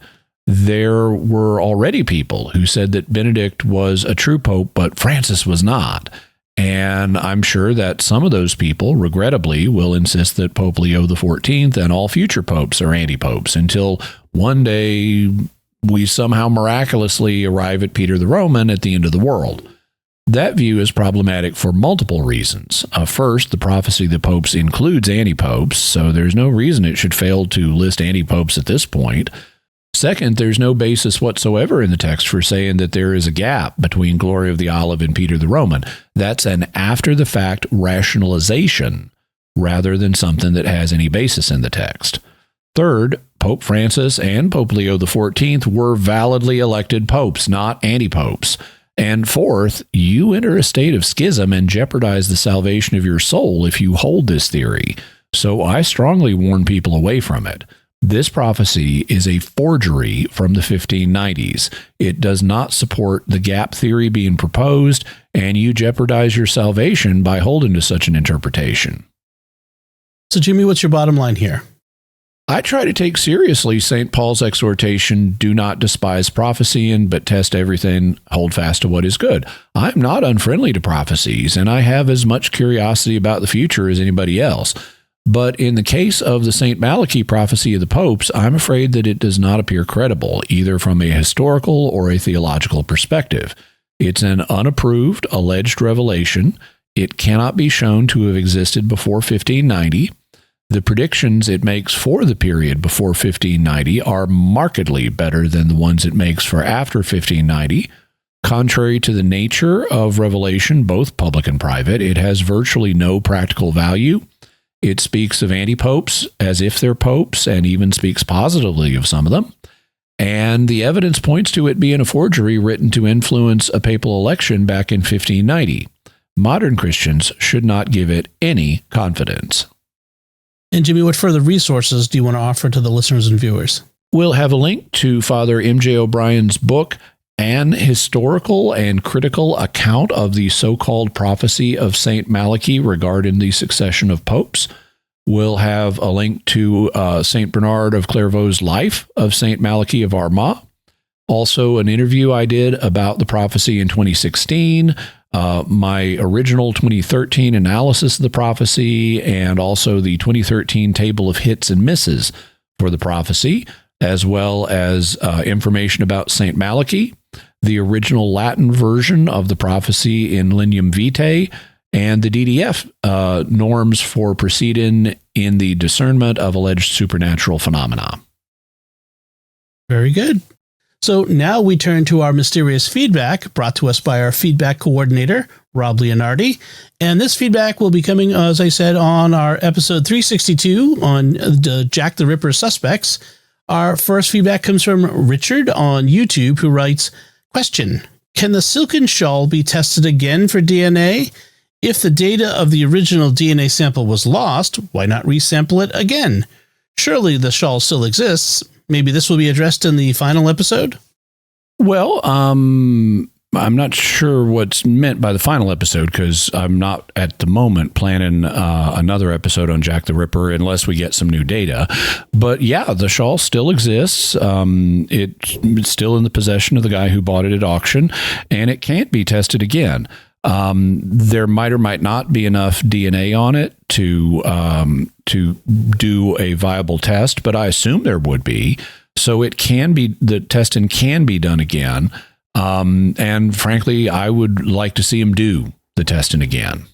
There were already people who said that Benedict was a true pope, but Francis was not. And I'm sure that some of those people, regrettably, will insist that Pope Leo XIV and all future popes are anti-popes until one day we somehow miraculously arrive at Peter the Roman at the end of the world. That view is problematic for multiple reasons. First, the prophecy of the popes includes anti-popes, so there's no reason it should fail to list anti-popes at this point. Second, there's no basis whatsoever in the text for saying that there is a gap between Glory of the Olive and Peter the Roman. That's an after-the-fact rationalization rather than something that has any basis in the text. Third, Pope Francis and Pope Leo XIV were validly elected popes, not anti-popes. And fourth, you enter a state of schism and jeopardize the salvation of your soul if you hold this theory. So I strongly warn people away from it. This prophecy is a forgery from the 1590s. It does not support the gap theory being proposed, and you jeopardize your salvation by holding to such an interpretation. So, Jimmy, what's your bottom line here? I try to take seriously St. Paul's exhortation, do not despise prophecy, but test everything, hold fast to what is good. I'm not unfriendly to prophecies, and I have as much curiosity about the future as anybody else. But in the case of the St. Malachy prophecy of the popes, I'm afraid that it does not appear credible, either from a historical or a theological perspective. It's an unapproved, alleged revelation. It cannot be shown to have existed before 1590. The predictions it makes for the period before 1590 are markedly better than the ones it makes for after 1590. Contrary to the nature of revelation, both public and private, it has virtually no practical value. It speaks of anti-popes as if they're popes, and even speaks positively of some of them. And the evidence points to it being a forgery written to influence a papal election back in 1590. Modern Christians should not give it any confidence. And Jimmy, what further resources do you want to offer to the listeners and viewers? We'll have a link to Father M.J. O'Brien's book, An Historical and Critical Account of the So-Called Prophecy of St. Malachy Regarding the Succession of Popes. We'll have a link to St. Bernard of Clairvaux's Life of St. Malachy of Armagh. Also, an interview I did about the prophecy in 2016, my original 2013 analysis of the prophecy, and also the 2013 table of hits and misses for the prophecy, as well as information about St. Malachy. the original Latin version of the prophecy in Lineam Vitae, and the DDF norms for proceeding in the discernment of alleged supernatural phenomena. Very good. So now we turn to our mysterious feedback brought to us by our feedback coordinator, Rob Leonardi. And this feedback will be coming, as I said, on our episode 362 on the Jack the Ripper suspects. Our first feedback comes from Richard on YouTube, who writes, question, can the silken shawl be tested again for DNA? If the data of the original DNA sample was lost, why not resample it again? Surely the shawl still exists. Maybe this will be addressed in the final episode? Well, I'm not sure what's meant by the final episode because I'm not at the moment planning another episode on Jack the Ripper unless we get some new data. But yeah, the shawl still exists. It's still in the possession of the guy who bought it at auction, and it can't be tested again. There might or might not be enough DNA on it to do a viable test, but I assume there would be. So it can be, the testing can be done again. And frankly, I would like to see him do the testing again.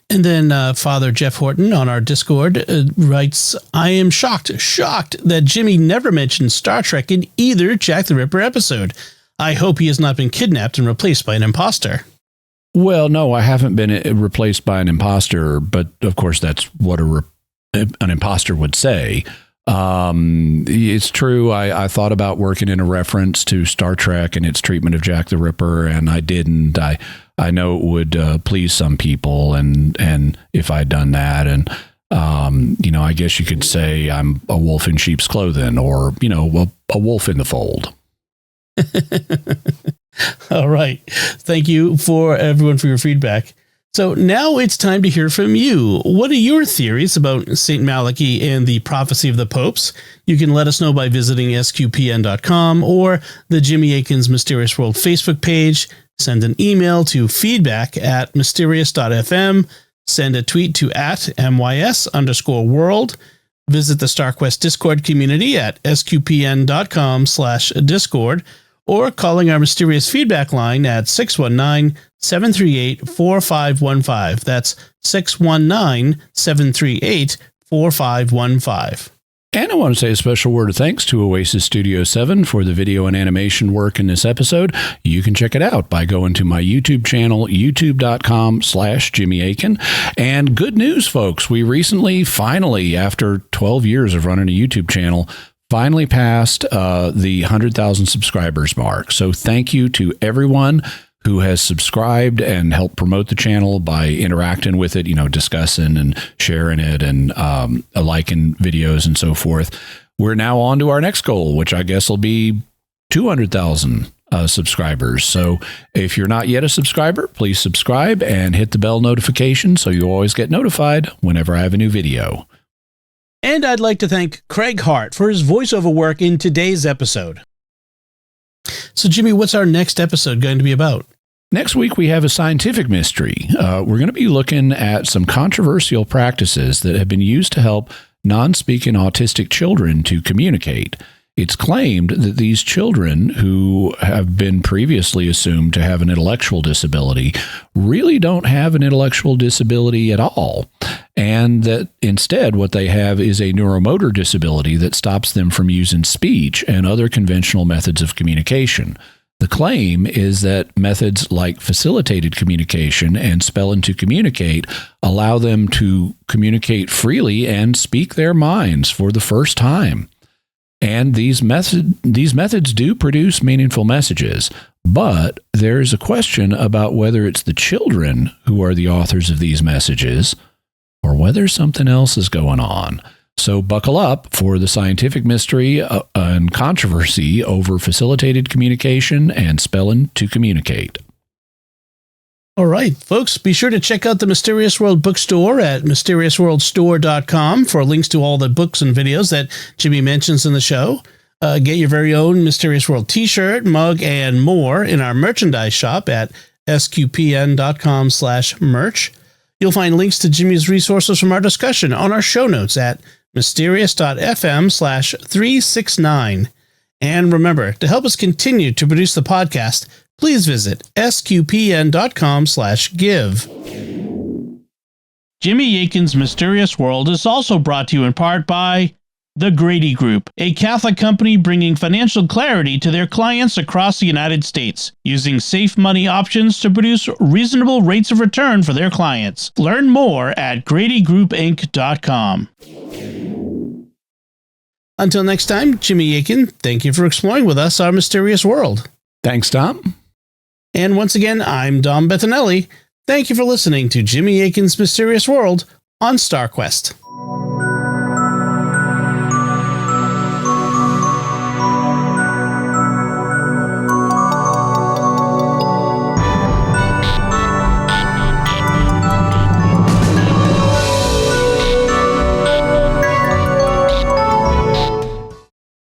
And then Father Jeff Horton on our Discord writes, I am shocked that Jimmy never mentioned Star Trek in either Jack the Ripper episode. I hope he has not been kidnapped and replaced by an imposter. Well, no, I haven't been replaced by an imposter, but of course that's what an imposter would say. It's true. I thought about working in a reference to Star Trek and its treatment of Jack the Ripper, and I didn't. I know it would please some people, and if I'd done that, and I guess you could say I'm a wolf in sheep's clothing, or a wolf in the fold. All right. Thank you for everyone for your feedback. So now it's time to hear from you. What are your theories about St. Malachy and the prophecy of the popes? You can let us know by visiting sqpn.com or the Jimmy Akin's Mysterious World Facebook page. Send an email to feedback@mysterious.fm. Send a tweet to @mys_world. Visit the StarQuest Discord community at sqpn.com/discord. or calling our mysterious feedback line at 619-738-4515. That's 619-738-4515. And I want to say a special word of thanks to Oasis Studio 7 for the video and animation work in this episode. You can check it out by going to my YouTube channel, youtube.com/Jimmy Akin. And good news, folks. We recently, finally, after 12 years of running a YouTube channel, finally passed the 100,000 subscribers mark. So thank you to everyone who has subscribed and helped promote the channel by interacting with it, discussing and sharing it and liking videos and so forth. We're now on to our next goal, which I guess will be 200,000 subscribers. So if you're not yet a subscriber, please subscribe and hit the bell notification so you always get notified whenever I have a new video. And I'd like to thank Craig Hart for his voiceover work in today's episode. So, Jimmy, what's our next episode going to be about? Next week, we have a scientific mystery. We're going to be looking at some controversial practices that have been used to help non-speaking autistic children to communicate. It's claimed that these children, who have been previously assumed to have an intellectual disability, really don't have an intellectual disability at all, and that instead what they have is a neuromotor disability that stops them from using speech and other conventional methods of communication. The claim is that methods like facilitated communication and spelling to communicate allow them to communicate freely and speak their minds for the first time. And these methods do produce meaningful messages, but there's a question about whether it's the children who are the authors of these messages or whether something else is going on. So buckle up for the scientific mystery and controversy over facilitated communication and spelling to communicate. All right, folks, be sure to check out the Mysterious World bookstore at mysteriousworldstore.com for links to all the books and videos that Jimmy mentions in the show. Get your very own Mysterious World t-shirt, mug, and more in our merchandise shop at sqpn.com/merch. You'll find links to Jimmy's resources from our discussion on our show notes at mysterious.fm/369. And remember, to help us continue to produce the podcast, please visit sqpn.com/give. Jimmy Akin's Mysterious World is also brought to you in part by The Grady Group, a Catholic company bringing financial clarity to their clients across the United States, using safe money options to produce reasonable rates of return for their clients. Learn more at GradyGroupInc.com. Until next time, Jimmy Akin, thank you for exploring with us our mysterious world. Thanks, Dom. And once again, I'm Dom Bettinelli. Thank you for listening to Jimmy Akin's Mysterious World on StarQuest.